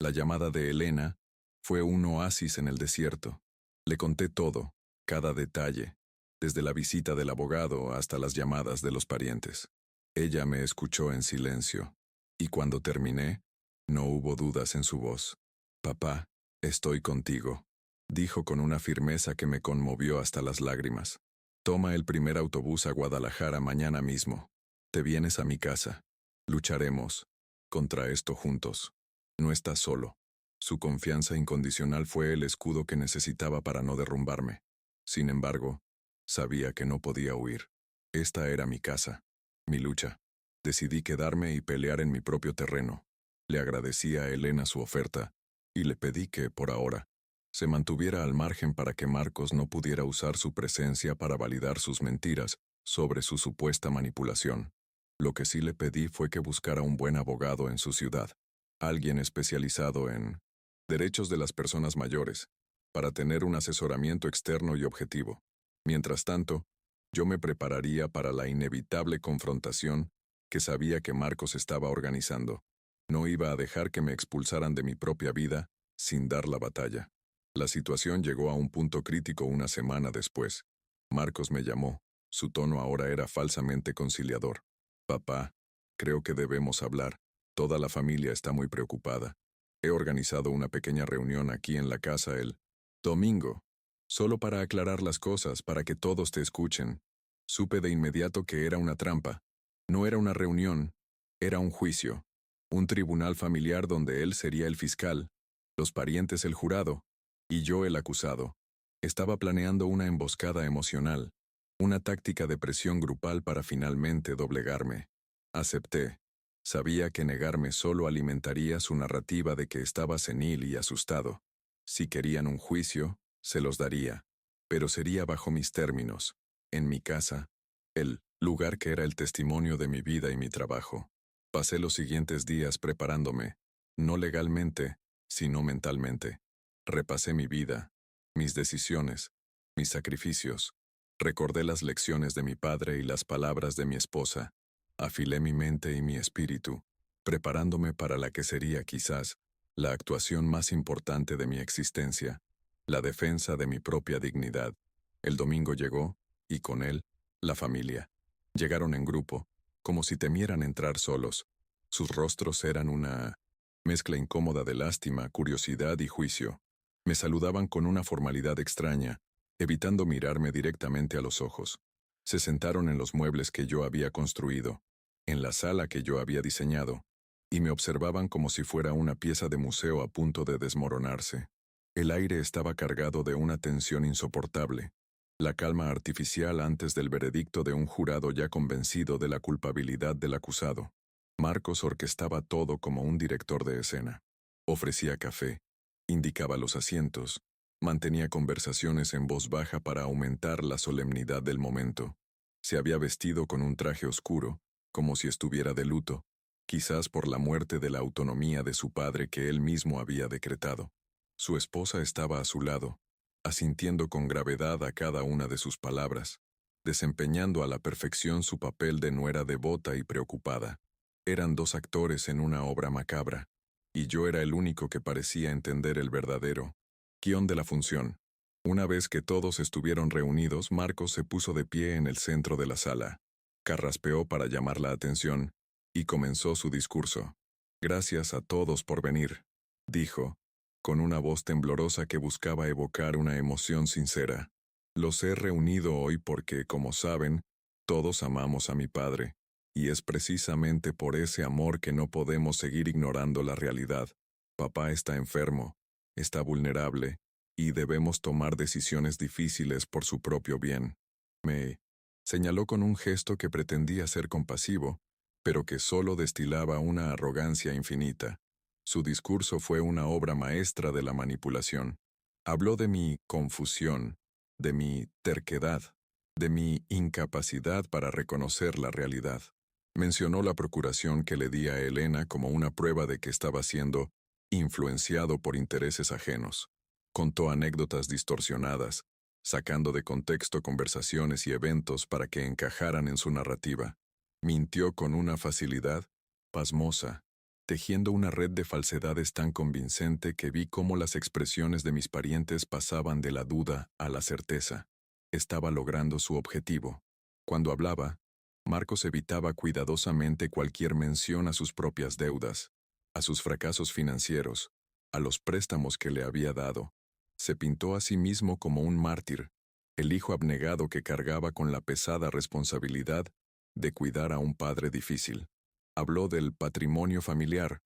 la llamada de Elena fue un oasis en el desierto. Le conté todo, cada detalle, desde la visita del abogado hasta las llamadas de los parientes. Ella me escuchó en silencio, y cuando terminé, no hubo dudas en su voz. «Papá, estoy contigo», dijo con una firmeza que me conmovió hasta las lágrimas. «Toma el primer autobús a Guadalajara mañana mismo. Te vienes a mi casa. Lucharemos contra esto juntos. No estás solo». Su confianza incondicional fue el escudo que necesitaba para no derrumbarme. Sin embargo, sabía que no podía huir. Esta era mi casa, mi lucha. Decidí quedarme y pelear en mi propio terreno. Le agradecí a Elena su oferta, y le pedí que, por ahora, se mantuviera al margen para que Marcos no pudiera usar su presencia para validar sus mentiras sobre su supuesta manipulación. Lo que sí le pedí fue que buscara un buen abogado en su ciudad, alguien especializado en derechos de las personas mayores, para tener un asesoramiento externo y objetivo. Mientras tanto, yo me prepararía para la inevitable confrontación que sabía que Marcos estaba organizando. No iba a dejar que me expulsaran de mi propia vida sin dar la batalla. La situación llegó a un punto crítico una semana después. Marcos me llamó. Su tono ahora era falsamente conciliador. «Papá, creo que debemos hablar. Toda la familia está muy preocupada. He organizado una pequeña reunión aquí en la casa el domingo, solo para aclarar las cosas, para que todos te escuchen». Supe de inmediato que era una trampa. No era una reunión, era un juicio. Un tribunal familiar donde él sería el fiscal, los parientes el jurado, y yo el acusado. Estaba planeando una emboscada emocional. Una táctica de presión grupal para finalmente doblegarme. Acepté. Sabía que negarme solo alimentaría su narrativa de que estaba senil y asustado. Si querían un juicio, se los daría. Pero sería bajo mis términos, en mi casa, el lugar que era el testimonio de mi vida y mi trabajo. Pasé los siguientes días preparándome, no legalmente, sino mentalmente. Repasé mi vida, mis decisiones, mis sacrificios. Recordé las lecciones de mi padre y las palabras de mi esposa. Afilé mi mente y mi espíritu, preparándome para la que sería quizás la actuación más importante de mi existencia, la defensa de mi propia dignidad. El domingo llegó, y con él, la familia. Llegaron en grupo, como si temieran entrar solos. Sus rostros eran una mezcla incómoda de lástima, curiosidad y juicio. Me saludaban con una formalidad extraña, evitando mirarme directamente a los ojos. Se sentaron en los muebles que yo había construido, en la sala que yo había diseñado, y me observaban como si fuera una pieza de museo a punto de desmoronarse. El aire estaba cargado de una tensión insoportable, la calma artificial antes del veredicto de un jurado ya convencido de la culpabilidad del acusado. Marcos orquestaba todo como un director de escena. Ofrecía café, indicaba los asientos, mantenía conversaciones en voz baja para aumentar la solemnidad del momento. Se había vestido con un traje oscuro, como si estuviera de luto, quizás por la muerte de la autonomía de su padre que él mismo había decretado. Su esposa estaba a su lado, asintiendo con gravedad a cada una de sus palabras, desempeñando a la perfección su papel de nuera devota y preocupada. Eran dos actores en una obra macabra, y yo era el único que parecía entender el verdadero guión de la función. Una vez que todos estuvieron reunidos, Marcos se puso de pie en el centro de la sala, carraspeó para llamar la atención, y comenzó su discurso. «Gracias a todos por venir», dijo, con una voz temblorosa que buscaba evocar una emoción sincera. «Los he reunido hoy porque, como saben, todos amamos a mi padre, y es precisamente por ese amor que no podemos seguir ignorando la realidad. Papá está enfermo, está vulnerable, y debemos tomar decisiones difíciles por su propio bien». Me señaló con un gesto que pretendía ser compasivo, pero que solo destilaba una arrogancia infinita. Su discurso fue una obra maestra de la manipulación. Habló de mi confusión, de mi terquedad, de mi incapacidad para reconocer la realidad. Mencionó la procuración que le di a Elena como una prueba de que estaba siendo influenciado por intereses ajenos. Contó anécdotas distorsionadas, sacando de contexto conversaciones y eventos para que encajaran en su narrativa. Mintió con una facilidad pasmosa, tejiendo una red de falsedades tan convincente que vi cómo las expresiones de mis parientes pasaban de la duda a la certeza. Estaba logrando su objetivo. Cuando hablaba, Marcos evitaba cuidadosamente cualquier mención a sus propias deudas, a sus fracasos financieros, a los préstamos que le había dado. Se pintó a sí mismo como un mártir, el hijo abnegado que cargaba con la pesada responsabilidad de cuidar a un padre difícil. Habló del patrimonio familiar,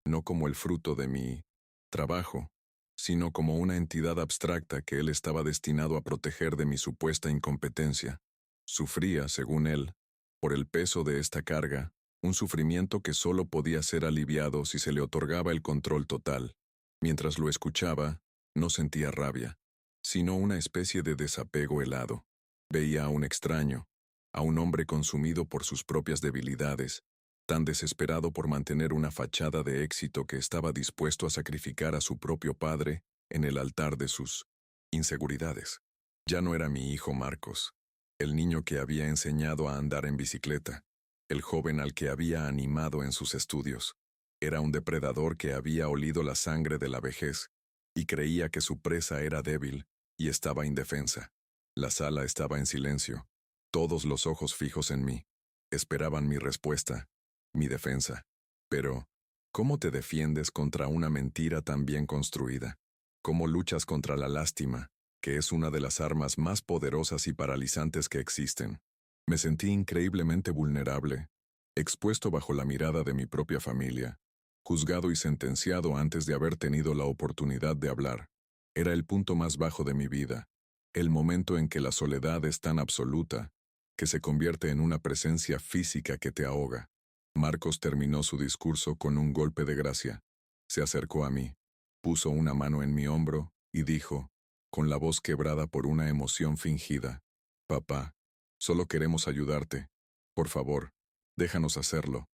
no como el fruto de mi trabajo, sino como una entidad abstracta que él estaba destinado a proteger de mi supuesta incompetencia. Sufría, según él, por el peso de esta carga, un sufrimiento que solo podía ser aliviado si se le otorgaba el control total. Mientras lo escuchaba, no sentía rabia, sino una especie de desapego helado. Veía a un extraño, a un hombre consumido por sus propias debilidades, tan desesperado por mantener una fachada de éxito que estaba dispuesto a sacrificar a su propio padre en el altar de sus inseguridades. Ya no era mi hijo Marcos, el niño que había enseñado a andar en bicicleta, el joven al que había animado en sus estudios. Era un depredador que había olido la sangre de la vejez y creía que su presa era débil y estaba indefensa. La sala estaba en silencio, todos los ojos fijos en mí. Esperaban mi respuesta, mi defensa. Pero, ¿cómo te defiendes contra una mentira tan bien construida? ¿Cómo luchas contra la lástima, que es una de las armas más poderosas y paralizantes que existen? Me sentí increíblemente vulnerable, expuesto bajo la mirada de mi propia familia, juzgado y sentenciado antes de haber tenido la oportunidad de hablar. Era el punto más bajo de mi vida, El momento en que la soledad es tan absoluta que se convierte en una presencia física que te ahoga. Marcos terminó su discurso con un golpe de gracia. Se acercó a mí, puso una mano en mi hombro y dijo, con la voz quebrada por una emoción fingida, «Papá, solo queremos ayudarte. Por favor, déjanos hacerlo.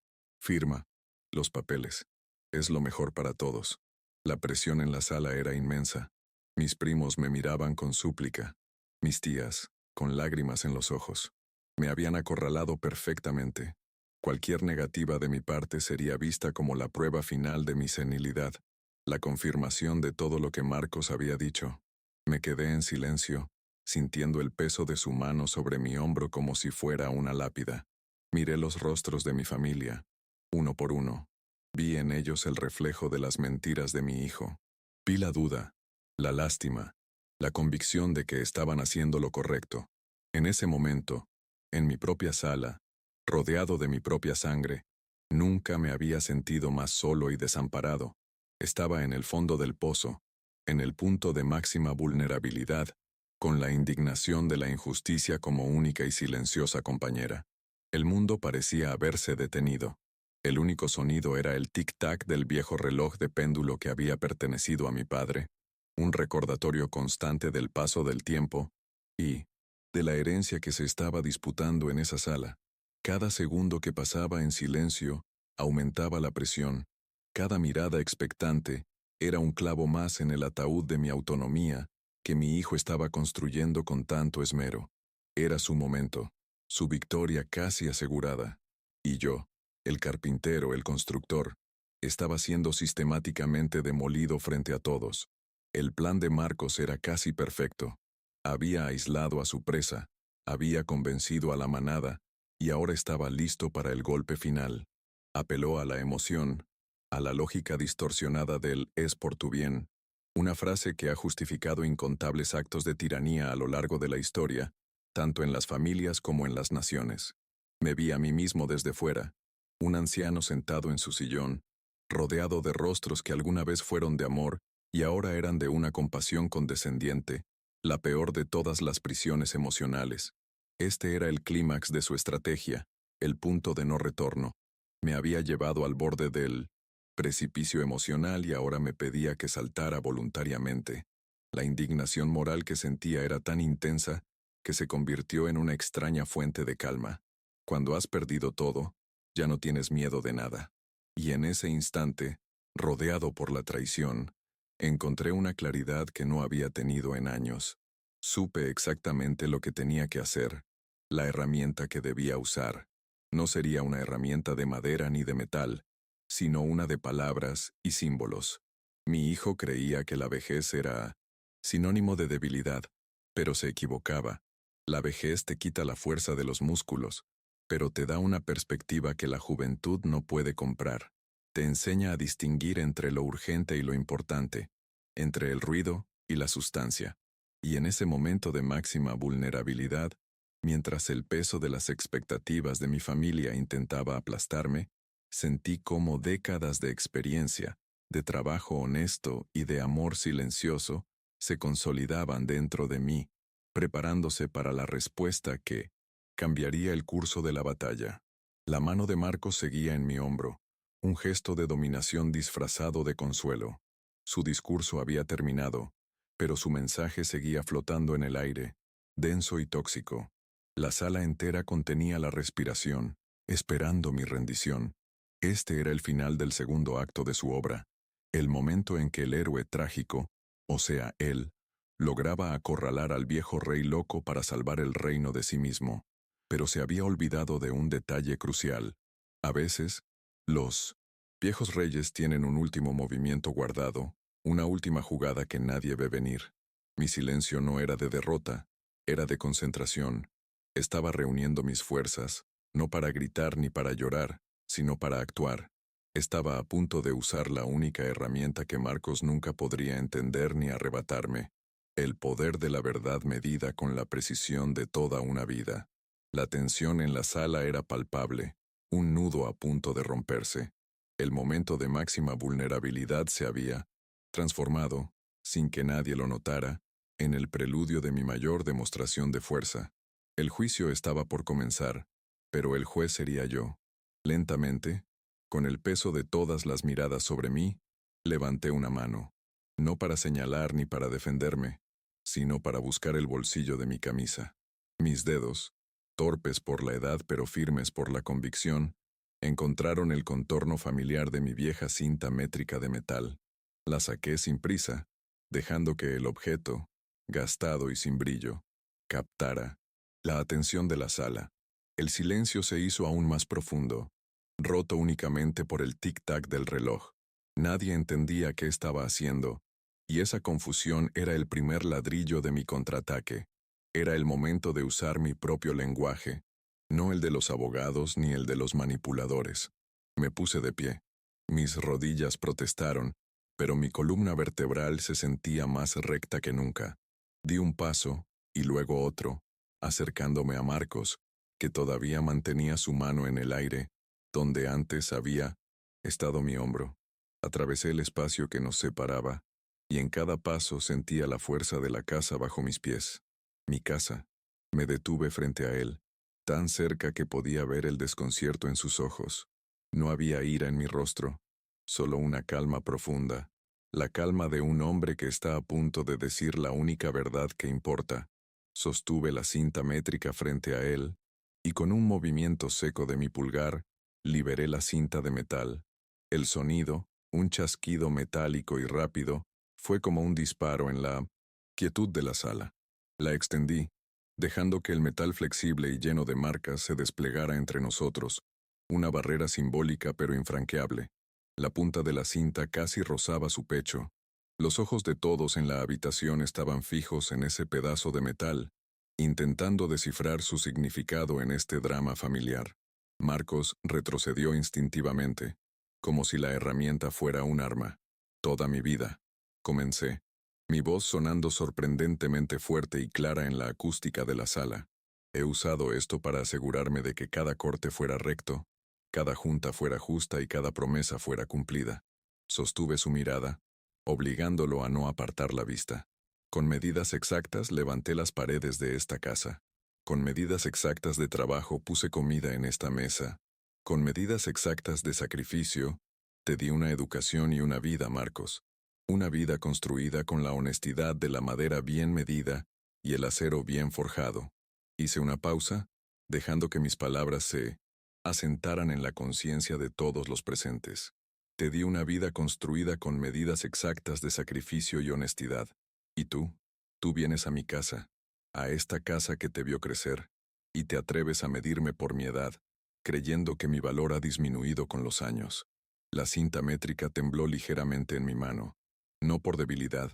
Firma los papeles. Es lo mejor para todos». La presión en la sala era inmensa. Mis primos me miraban con súplica. Mis tías, con lágrimas en los ojos. Me habían acorralado perfectamente. Cualquier negativa de mi parte sería vista como la prueba final de mi senilidad, la confirmación de todo lo que Marcos había dicho. Me quedé en silencio, sintiendo el peso de su mano sobre mi hombro como si fuera una lápida. Miré los rostros de mi familia, uno por uno. Vi en ellos el reflejo de las mentiras de mi hijo. Vi la duda, la lástima, la convicción de que estaban haciendo lo correcto. En ese momento, en mi propia sala, rodeado de mi propia sangre, nunca me había sentido más solo y desamparado. Estaba en el fondo del pozo, en el punto de máxima vulnerabilidad, con la indignación de la injusticia como única y silenciosa compañera. El mundo parecía haberse detenido. El único sonido era el tic-tac del viejo reloj de péndulo que había pertenecido a mi padre, un recordatorio constante del paso del tiempo y de la herencia que se estaba disputando en esa sala. Cada segundo que pasaba en silencio aumentaba la presión. Cada mirada expectante era un clavo más en el ataúd de mi autonomía que mi hijo estaba construyendo con tanto esmero. Era su momento, su victoria casi asegurada. Y yo, el carpintero, el constructor, estaba siendo sistemáticamente demolido frente a todos. El plan de Marcos era casi perfecto. Había aislado a su presa, había convencido a la manada, y ahora estaba listo para el golpe final. Apeló a la emoción, a la lógica distorsionada del «es por tu bien», una frase que ha justificado incontables actos de tiranía a lo largo de la historia, tanto en las familias como en las naciones. Me vi a mí mismo desde fuera, un anciano sentado en su sillón, rodeado de rostros que alguna vez fueron de amor y ahora eran de una compasión condescendiente, la peor de todas las prisiones emocionales. Este era el clímax de su estrategia, el punto de no retorno. Me había llevado al borde del precipicio emocional y ahora me pedía que saltara voluntariamente. La indignación moral que sentía era tan intensa que se convirtió en una extraña fuente de calma. Cuando has perdido todo, ya no tienes miedo de nada. Y en ese instante, rodeado por la traición, encontré una claridad que no había tenido en años. Supe exactamente lo que tenía que hacer, la herramienta que debía usar. No sería una herramienta de madera ni de metal, sino una de palabras y símbolos. Mi hijo creía que la vejez era sinónimo de debilidad, pero se equivocaba. La vejez te quita la fuerza de los músculos, pero te da una perspectiva que la juventud no puede comprar. Te enseña a distinguir entre lo urgente y lo importante, entre el ruido y la sustancia. Y en ese momento de máxima vulnerabilidad, mientras el peso de las expectativas de mi familia intentaba aplastarme, sentí cómo décadas de experiencia, de trabajo honesto y de amor silencioso se consolidaban dentro de mí, preparándose para la respuesta que cambiaría el curso de la batalla. La mano de Marcos seguía en mi hombro, un gesto de dominación disfrazado de consuelo. Su discurso había terminado, pero su mensaje seguía flotando en el aire, denso y tóxico. La sala entera contenía la respiración, esperando mi rendición. Este era el final del segundo acto de su obra, el momento en que el héroe trágico, o sea, él, lograba acorralar al viejo rey loco para salvar el reino de sí mismo. Pero se había olvidado de un detalle crucial. A veces, los viejos reyes tienen un último movimiento guardado, una última jugada que nadie ve venir. Mi silencio no era de derrota, era de concentración. Estaba reuniendo mis fuerzas, no para gritar ni para llorar, sino para actuar. Estaba a punto de usar la única herramienta que Marcos nunca podría entender ni arrebatarme, el poder de la verdad medida con la precisión de toda una vida. La tensión en la sala era palpable, un nudo a punto de romperse. El momento de máxima vulnerabilidad se había transformado, sin que nadie lo notara, en el preludio de mi mayor demostración de fuerza. El juicio estaba por comenzar, pero el juez sería yo. Lentamente, con el peso de todas las miradas sobre mí, levanté una mano, no para señalar ni para defenderme, sino para buscar el bolsillo de mi camisa. Mis dedos, torpes por la edad pero firmes por la convicción, encontraron el contorno familiar de mi vieja cinta métrica de metal. La saqué sin prisa, dejando que el objeto, gastado y sin brillo, captara la atención de la sala. El silencio se hizo aún más profundo, roto únicamente por el tic-tac del reloj. Nadie entendía qué estaba haciendo, y esa confusión era el primer ladrillo de mi contraataque. Era el momento de usar mi propio lenguaje, no el de los abogados ni el de los manipuladores. Me puse de pie. Mis rodillas protestaron, pero mi columna vertebral se sentía más recta que nunca. Di un paso, y luego otro, acercándome a Marcos, que todavía mantenía su mano en el aire, donde antes había estado mi hombro. Atravesé el espacio que nos separaba, y en cada paso sentía la fuerza de la casa bajo mis pies. Mi casa. Me detuve frente a él, tan cerca que podía ver el desconcierto en sus ojos. No había ira en mi rostro, solo una calma profunda, la calma de un hombre que está a punto de decir la única verdad que importa. Sostuve la cinta métrica frente a él, y con un movimiento seco de mi pulgar, liberé la cinta de metal. El sonido, un chasquido metálico y rápido, fue como un disparo en la quietud de la sala. La extendí, dejando que el metal flexible y lleno de marcas se desplegara entre nosotros, una barrera simbólica pero infranqueable. La punta de la cinta casi rozaba su pecho. Los ojos de todos en la habitación estaban fijos en ese pedazo de metal, intentando descifrar su significado en este drama familiar. Marcos retrocedió instintivamente, como si la herramienta fuera un arma. Toda mi vida, comencé, mi voz sonando sorprendentemente fuerte y clara en la acústica de la sala. He usado esto para asegurarme de que cada corte fuera recto, cada junta fuera justa y cada promesa fuera cumplida. Sostuve su mirada, obligándolo a no apartar la vista. Con medidas exactas levanté las paredes de esta casa. Con medidas exactas de trabajo puse comida en esta mesa. Con medidas exactas de sacrificio, te di una educación y una vida, Marcos. Una vida construida con la honestidad de la madera bien medida y el acero bien forjado. Hice una pausa, dejando que mis palabras se asentaran en la conciencia de todos los presentes. Te di una vida construida con medidas exactas de sacrificio y honestidad. ¿Y tú? Tú vienes a mi casa, a esta casa que te vio crecer, y te atreves a medirme por mi edad, creyendo que mi valor ha disminuido con los años. La cinta métrica tembló ligeramente en mi mano, no por debilidad,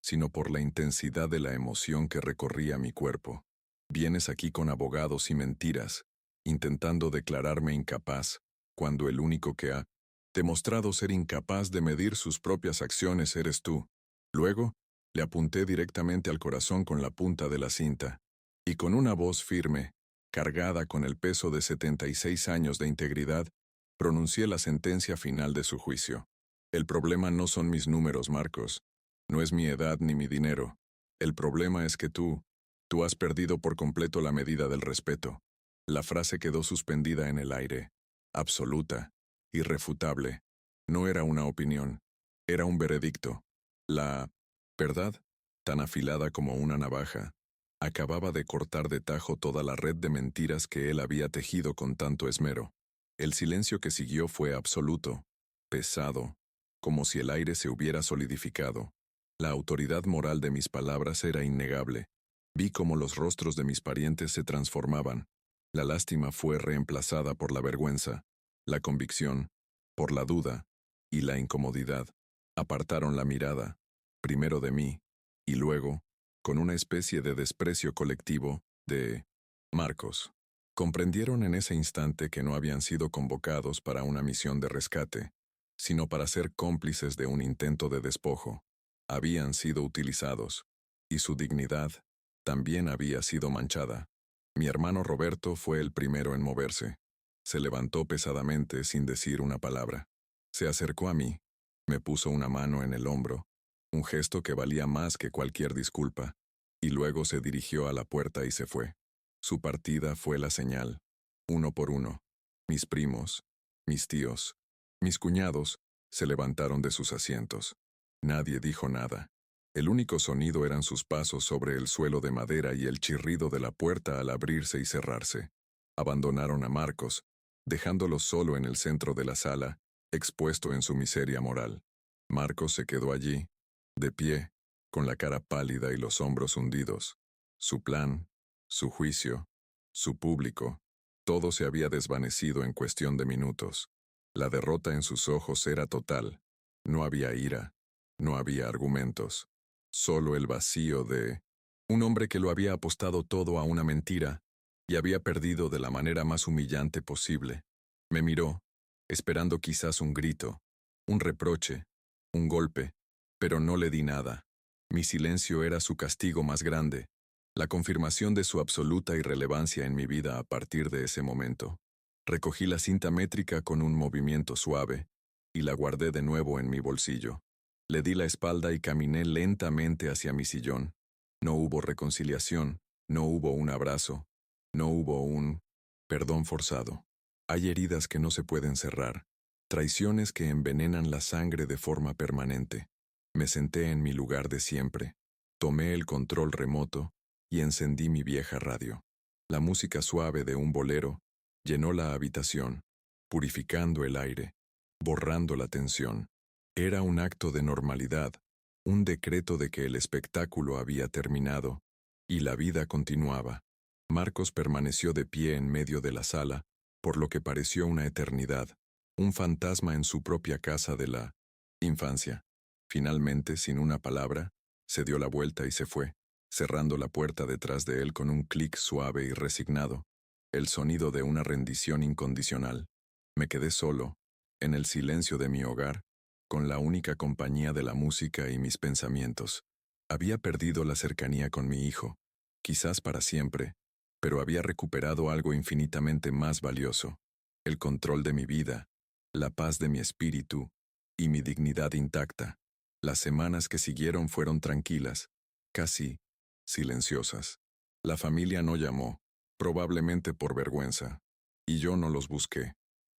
sino por la intensidad de la emoción que recorría mi cuerpo. Vienes aquí con abogados y mentiras, intentando declararme incapaz, cuando el único que ha demostrado ser incapaz de medir sus propias acciones eres tú. Luego, le apunté directamente al corazón con la punta de la cinta, y con una voz firme, cargada con el peso de 76 años de integridad, pronuncié la sentencia final de su juicio. El problema no son mis números, Marcos. No es mi edad ni mi dinero. El problema es que tú has perdido por completo la medida del respeto. La frase quedó suspendida en el aire, absoluta, irrefutable. No era una opinión, era un veredicto. La verdad, tan afilada como una navaja, acababa de cortar de tajo toda la red de mentiras que él había tejido con tanto esmero. El silencio que siguió fue absoluto, pesado, como si el aire se hubiera solidificado. La autoridad moral de mis palabras era innegable. Vi cómo los rostros de mis parientes se transformaban. La lástima fue reemplazada por la vergüenza, la convicción, por la duda, y la incomodidad. Apartaron la mirada, primero de mí, y luego, con una especie de desprecio colectivo, de Marcos. Comprendieron en ese instante que no habían sido convocados para una misión de rescate, sino para ser cómplices de un intento de despojo. Habían sido utilizados, y su dignidad también había sido manchada. Mi hermano Roberto fue el primero en moverse. Se levantó pesadamente sin decir una palabra. Se acercó a mí, me puso una mano en el hombro, un gesto que valía más que cualquier disculpa. y luego se dirigió a la puerta y se fue. Su partida fue la señal. Uno por uno, mis primos, mis tíos, mis cuñados, se levantaron de sus asientos. Nadie dijo nada. El único sonido eran sus pasos sobre el suelo de madera y el chirrido de la puerta al abrirse y cerrarse. Abandonaron a Marcos, dejándolo solo en el centro de la sala, expuesto en su miseria moral. Marcos se quedó allí, de pie, con la cara pálida y los hombros hundidos. Su plan, su juicio, su público, todo se había desvanecido en cuestión de minutos. La derrota en sus ojos era total. No había ira, no había argumentos. Solo el vacío de un hombre que lo había apostado todo a una mentira y había perdido de la manera más humillante posible. Me miró, esperando quizás un grito, un reproche, un golpe, pero no le di nada. Mi silencio era su castigo más grande, la confirmación de su absoluta irrelevancia en mi vida a partir de ese momento. Recogí la cinta métrica con un movimiento suave y la guardé de nuevo en mi bolsillo. Le di la espalda y caminé lentamente hacia mi sillón. No hubo reconciliación, no hubo un abrazo, no hubo un perdón forzado. Hay heridas que no se pueden cerrar, traiciones que envenenan la sangre de forma permanente. Me senté en mi lugar de siempre, tomé el control remoto y encendí mi vieja radio. La música suave de un bolero llenó la habitación, purificando el aire, borrando la tensión. Era un acto de normalidad, un decreto de que el espectáculo había terminado, y la vida continuaba. Marcos permaneció de pie en medio de la sala, por lo que pareció una eternidad, un fantasma en su propia casa de la infancia. Finalmente, sin una palabra, se dio la vuelta y se fue, cerrando la puerta detrás de él con un clic suave y resignado, el sonido de una rendición incondicional. Me quedé solo, en el silencio de mi hogar, con la única compañía de la música y mis pensamientos. Había perdido la cercanía con mi hijo, quizás para siempre, pero había recuperado algo infinitamente más valioso, el control de mi vida, la paz de mi espíritu y mi dignidad intacta. Las semanas que siguieron fueron tranquilas, casi silenciosas. La familia no llamó, probablemente por vergüenza, y yo no los busqué.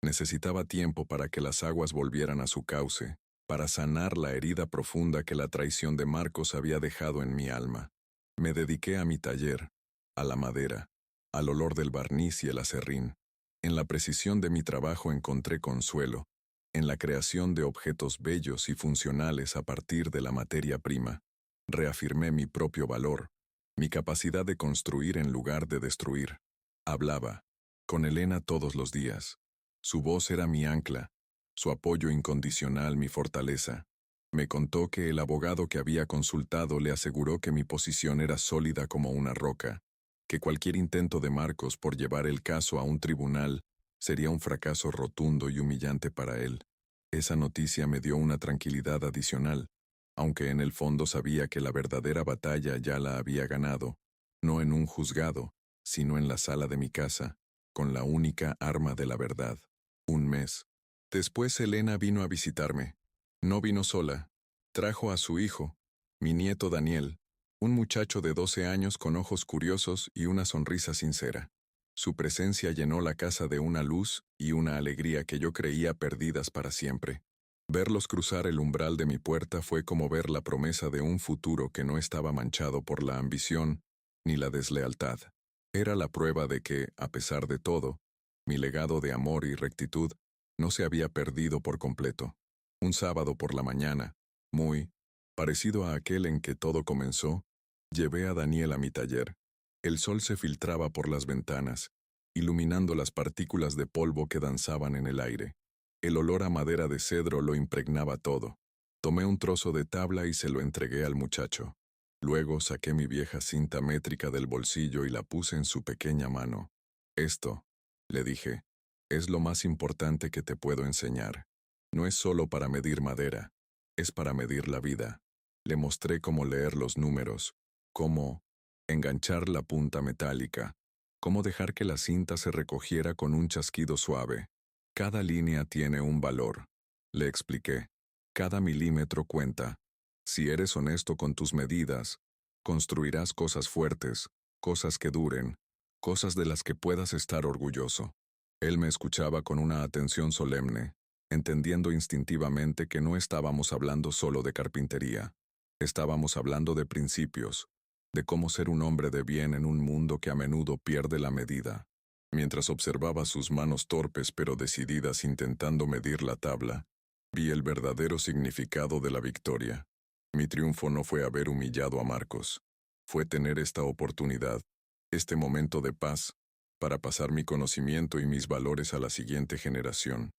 Necesitaba tiempo para que las aguas volvieran a su cauce, para sanar la herida profunda que la traición de Marcos había dejado en mi alma. Me dediqué a mi taller, a la madera, al olor del barniz y el acerrín. En la precisión de mi trabajo encontré consuelo, en la creación de objetos bellos y funcionales a partir de la materia prima. Reafirmé mi propio valor, mi capacidad de construir en lugar de destruir. Hablaba, con Elena todos los días. Su voz era mi ancla, su apoyo incondicional mi fortaleza. Me contó que el abogado que había consultado le aseguró que mi posición era sólida como una roca, que cualquier intento de Marcos por llevar el caso a un tribunal sería un fracaso rotundo y humillante para él. Esa noticia me dio una tranquilidad adicional, aunque en el fondo sabía que la verdadera batalla ya la había ganado, no en un juzgado, sino en la sala de mi casa, con la única arma de la verdad. Un mes. Después Elena vino a visitarme. No vino sola. Trajo a su hijo, mi nieto Daniel, un muchacho de 12 años con ojos curiosos y una sonrisa sincera. Su presencia llenó la casa de una luz y una alegría que yo creía perdidas para siempre. Verlos cruzar el umbral de mi puerta fue como ver la promesa de un futuro que no estaba manchado por la ambición ni la deslealtad. Era la prueba de que, a pesar de todo, mi legado de amor y rectitud no se había perdido por completo. Un sábado por la mañana, muy parecido a aquel en que todo comenzó, llevé a Daniel a mi taller. El sol se filtraba por las ventanas, iluminando las partículas de polvo que danzaban en el aire. El olor a madera de cedro lo impregnaba todo. Tomé un trozo de tabla y se lo entregué al muchacho. Luego saqué mi vieja cinta métrica del bolsillo y la puse en su pequeña mano. Esto, le dije, es lo más importante que te puedo enseñar. No es solo para medir madera, es para medir la vida. Le mostré cómo leer los números, cómo enganchar la punta metálica, cómo dejar que la cinta se recogiera con un chasquido suave. Cada línea tiene un valor, le expliqué. Cada milímetro cuenta. Si eres honesto con tus medidas, Construirás cosas fuertes, cosas que duren, cosas de las que puedas estar orgulloso. Él me escuchaba con una atención solemne, entendiendo instintivamente que no estábamos hablando solo de carpintería. Estábamos hablando de principios, de cómo ser un hombre de bien en un mundo que a menudo pierde la medida. Mientras observaba sus manos torpes pero decididas intentando medir la tabla, vi el verdadero significado de la victoria. Mi triunfo no fue haber humillado a Marcos. Fue tener esta oportunidad, este momento de paz, para pasar mi conocimiento y mis valores a la siguiente generación.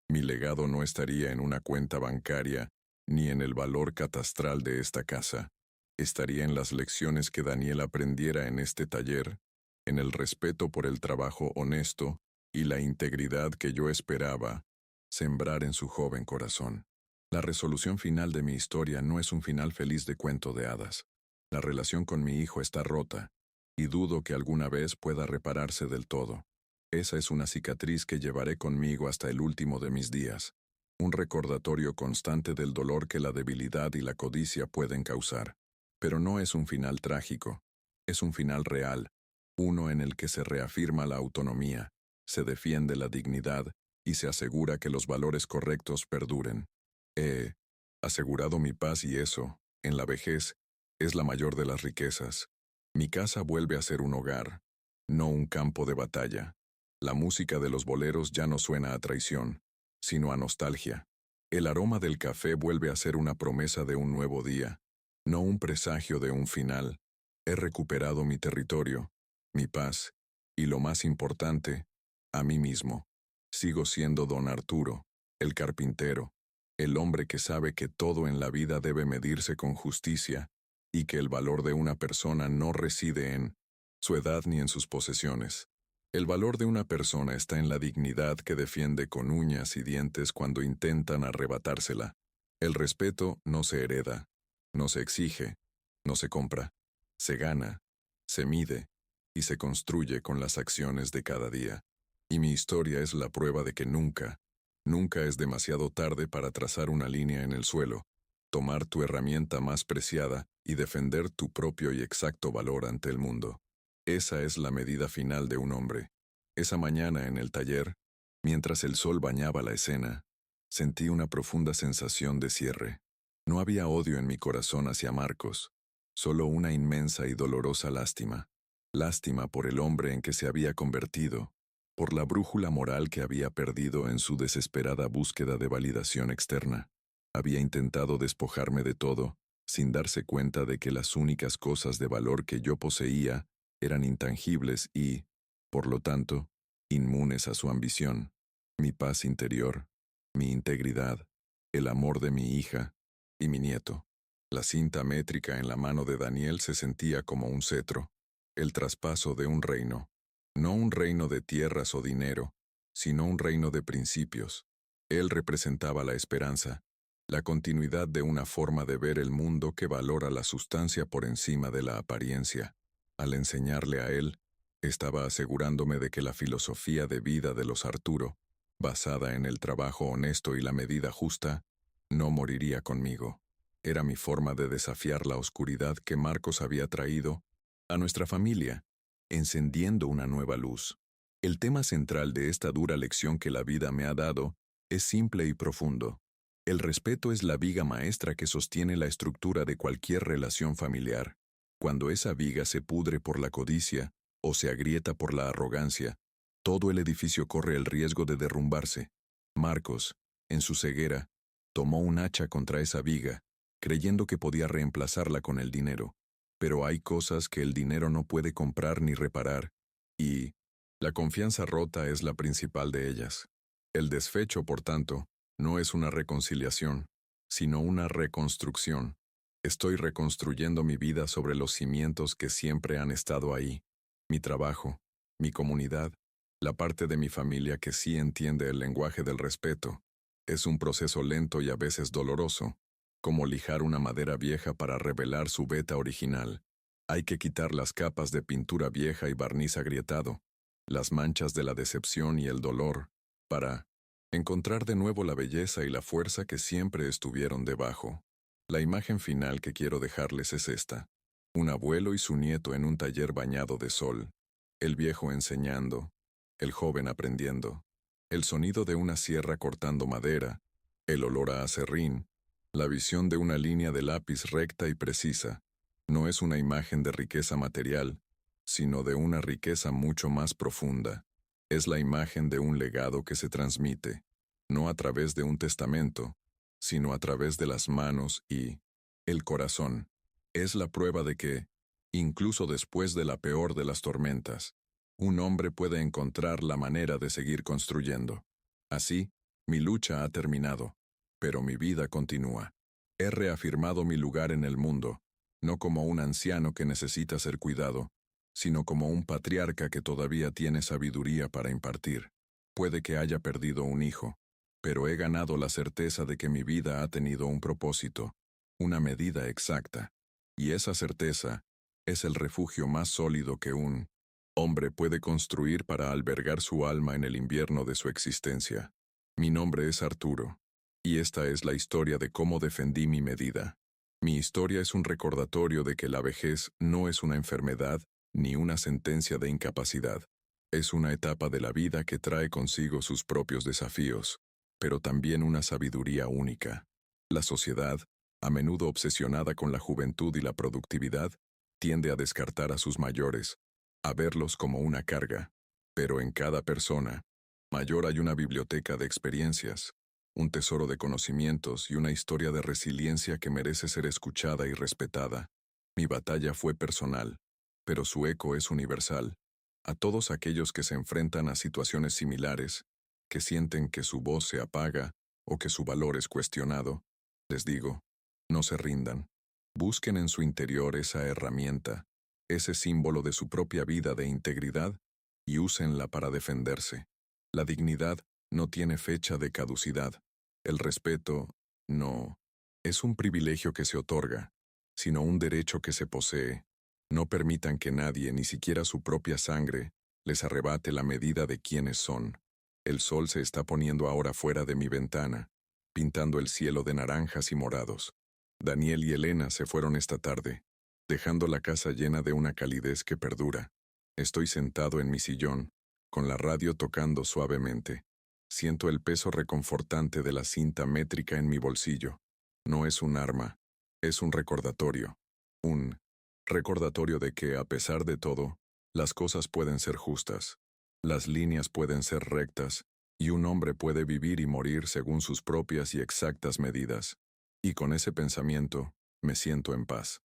Mi legado no estaría en una cuenta bancaria, ni en el valor catastral de esta casa. Estaría en las lecciones que Daniel aprendiera en este taller, en el respeto por el trabajo honesto y la integridad que yo esperaba sembrar en su joven corazón. La resolución final de mi historia no es un final feliz de cuento de hadas. La relación con mi hijo está rota, y dudo que alguna vez pueda repararse del todo. Esa es una cicatriz que llevaré conmigo hasta el último de mis días, un recordatorio constante del dolor que la debilidad y la codicia pueden causar. Pero no es un final trágico, es un final real, uno en el que se reafirma la autonomía, se defiende la dignidad y se asegura que los valores correctos perduren. He asegurado mi paz y eso, en la vejez, es la mayor de las riquezas. Mi casa vuelve a ser un hogar, no un campo de batalla. La música de los boleros ya no suena a traición, sino a nostalgia. El aroma del café vuelve a ser una promesa de un nuevo día, no un presagio de un final. He recuperado mi territorio, mi paz, y lo más importante, a mí mismo. Sigo siendo don Arturo, el carpintero, el hombre que sabe que todo en la vida debe medirse con justicia, y que el valor de una persona no reside en su edad ni en sus posesiones. El valor de una persona está en la dignidad que defiende con uñas y dientes cuando intentan arrebatársela. El respeto no se hereda, no se exige, no se compra, se gana, se mide y se construye con las acciones de cada día. Y mi historia es la prueba de que nunca es demasiado tarde para trazar una línea en el suelo, tomar tu herramienta más preciada y defender tu propio y exacto valor ante el mundo. Esa es la medida final de un hombre. Esa mañana en el taller, mientras el sol bañaba la escena, sentí una profunda sensación de cierre. No había odio en mi corazón hacia Marcos, solo una inmensa y dolorosa lástima. Lástima por el hombre en que se había convertido, por la brújula moral que había perdido en su desesperada búsqueda de validación externa. Había intentado despojarme de todo, sin darse cuenta de que las únicas cosas de valor que yo poseía eran intangibles y, por lo tanto, inmunes a su ambición. Mi paz interior, mi integridad, el amor de mi hija y mi nieto. La cinta métrica en la mano de Daniel se sentía como un cetro, el traspaso de un reino. No un reino de tierras o dinero, sino un reino de principios. Él representaba la esperanza, la continuidad de una forma de ver el mundo que valora la sustancia por encima de la apariencia. Al enseñarle a él, estaba asegurándome de que la filosofía de vida de los Arturo, basada en el trabajo honesto y la medida justa, no moriría conmigo. Era mi forma de desafiar la oscuridad que Marcos había traído a nuestra familia, encendiendo una nueva luz. El tema central de esta dura lección que la vida me ha dado es simple y profundo. El respeto es la viga maestra que sostiene la estructura de cualquier relación familiar. Cuando esa viga se pudre por la codicia o se agrieta por la arrogancia, todo el edificio corre el riesgo de derrumbarse. Marcos, en su ceguera, tomó un hacha contra esa viga, creyendo que podía reemplazarla con el dinero. Pero hay cosas que el dinero no puede comprar ni reparar, y la confianza rota es la principal de ellas. El desfecho, por tanto, no es una reconciliación, sino una reconstrucción. Estoy reconstruyendo mi vida sobre los cimientos que siempre han estado ahí. Mi trabajo, mi comunidad, la parte de mi familia que sí entiende el lenguaje del respeto. Es un proceso lento y a veces doloroso, como lijar una madera vieja para revelar su veta original. Hay que quitar las capas de pintura vieja y barniz agrietado, las manchas de la decepción y el dolor, para encontrar de nuevo la belleza y la fuerza que siempre estuvieron debajo. La imagen final que quiero dejarles es esta. Un abuelo y su nieto en un taller bañado de sol. El viejo enseñando, el joven aprendiendo. El sonido de una sierra cortando madera, el olor a acerrín, la visión de una línea de lápiz recta y precisa. No es una imagen de riqueza material, sino de una riqueza mucho más profunda. Es la imagen de un legado que se transmite, no a través de un testamento, sino a través de las manos y el corazón. Es la prueba de que, incluso después de la peor de las tormentas, un hombre puede encontrar la manera de seguir construyendo. Así, mi lucha ha terminado, pero mi vida continúa. He reafirmado mi lugar en el mundo, no como un anciano que necesita ser cuidado, sino como un patriarca que todavía tiene sabiduría para impartir. Puede que haya perdido un hijo, pero he ganado la certeza de que mi vida ha tenido un propósito, una medida exacta, y esa certeza es el refugio más sólido que un hombre puede construir para albergar su alma en el invierno de su existencia. Mi nombre es Arturo, y esta es la historia de cómo defendí mi medida. Mi historia es un recordatorio de que la vejez no es una enfermedad ni una sentencia de incapacidad. Es una etapa de la vida que trae consigo sus propios desafíos, pero también una sabiduría única. La sociedad, a menudo obsesionada con la juventud y la productividad, tiende a descartar a sus mayores, a verlos como una carga, pero en cada persona mayor hay una biblioteca de experiencias, un tesoro de conocimientos y una historia de resiliencia que merece ser escuchada y respetada. Mi batalla fue personal, pero su eco es universal. A todos aquellos que se enfrentan a situaciones similares, que sienten que su voz se apaga o que su valor es cuestionado, les digo, no se rindan. Busquen en su interior esa herramienta, ese símbolo de su propia vida de integridad, y úsenla para defenderse. La dignidad no tiene fecha de caducidad. El respeto, no, es un privilegio que se otorga, sino un derecho que se posee. No permitan que nadie, ni siquiera su propia sangre, les arrebate la medida de quiénes son. El sol se está poniendo ahora fuera de mi ventana, pintando el cielo de naranjas y morados. Daniel y Elena se fueron esta tarde, dejando la casa llena de una calidez que perdura. Estoy sentado en mi sillón, con la radio tocando suavemente. Siento el peso reconfortante de la cinta métrica en mi bolsillo. No es un arma, es un recordatorio. Un recordatorio de que, a pesar de todo, las cosas pueden ser justas. Las líneas pueden ser rectas, y un hombre puede vivir y morir según sus propias y exactas medidas. Y con ese pensamiento, me siento en paz.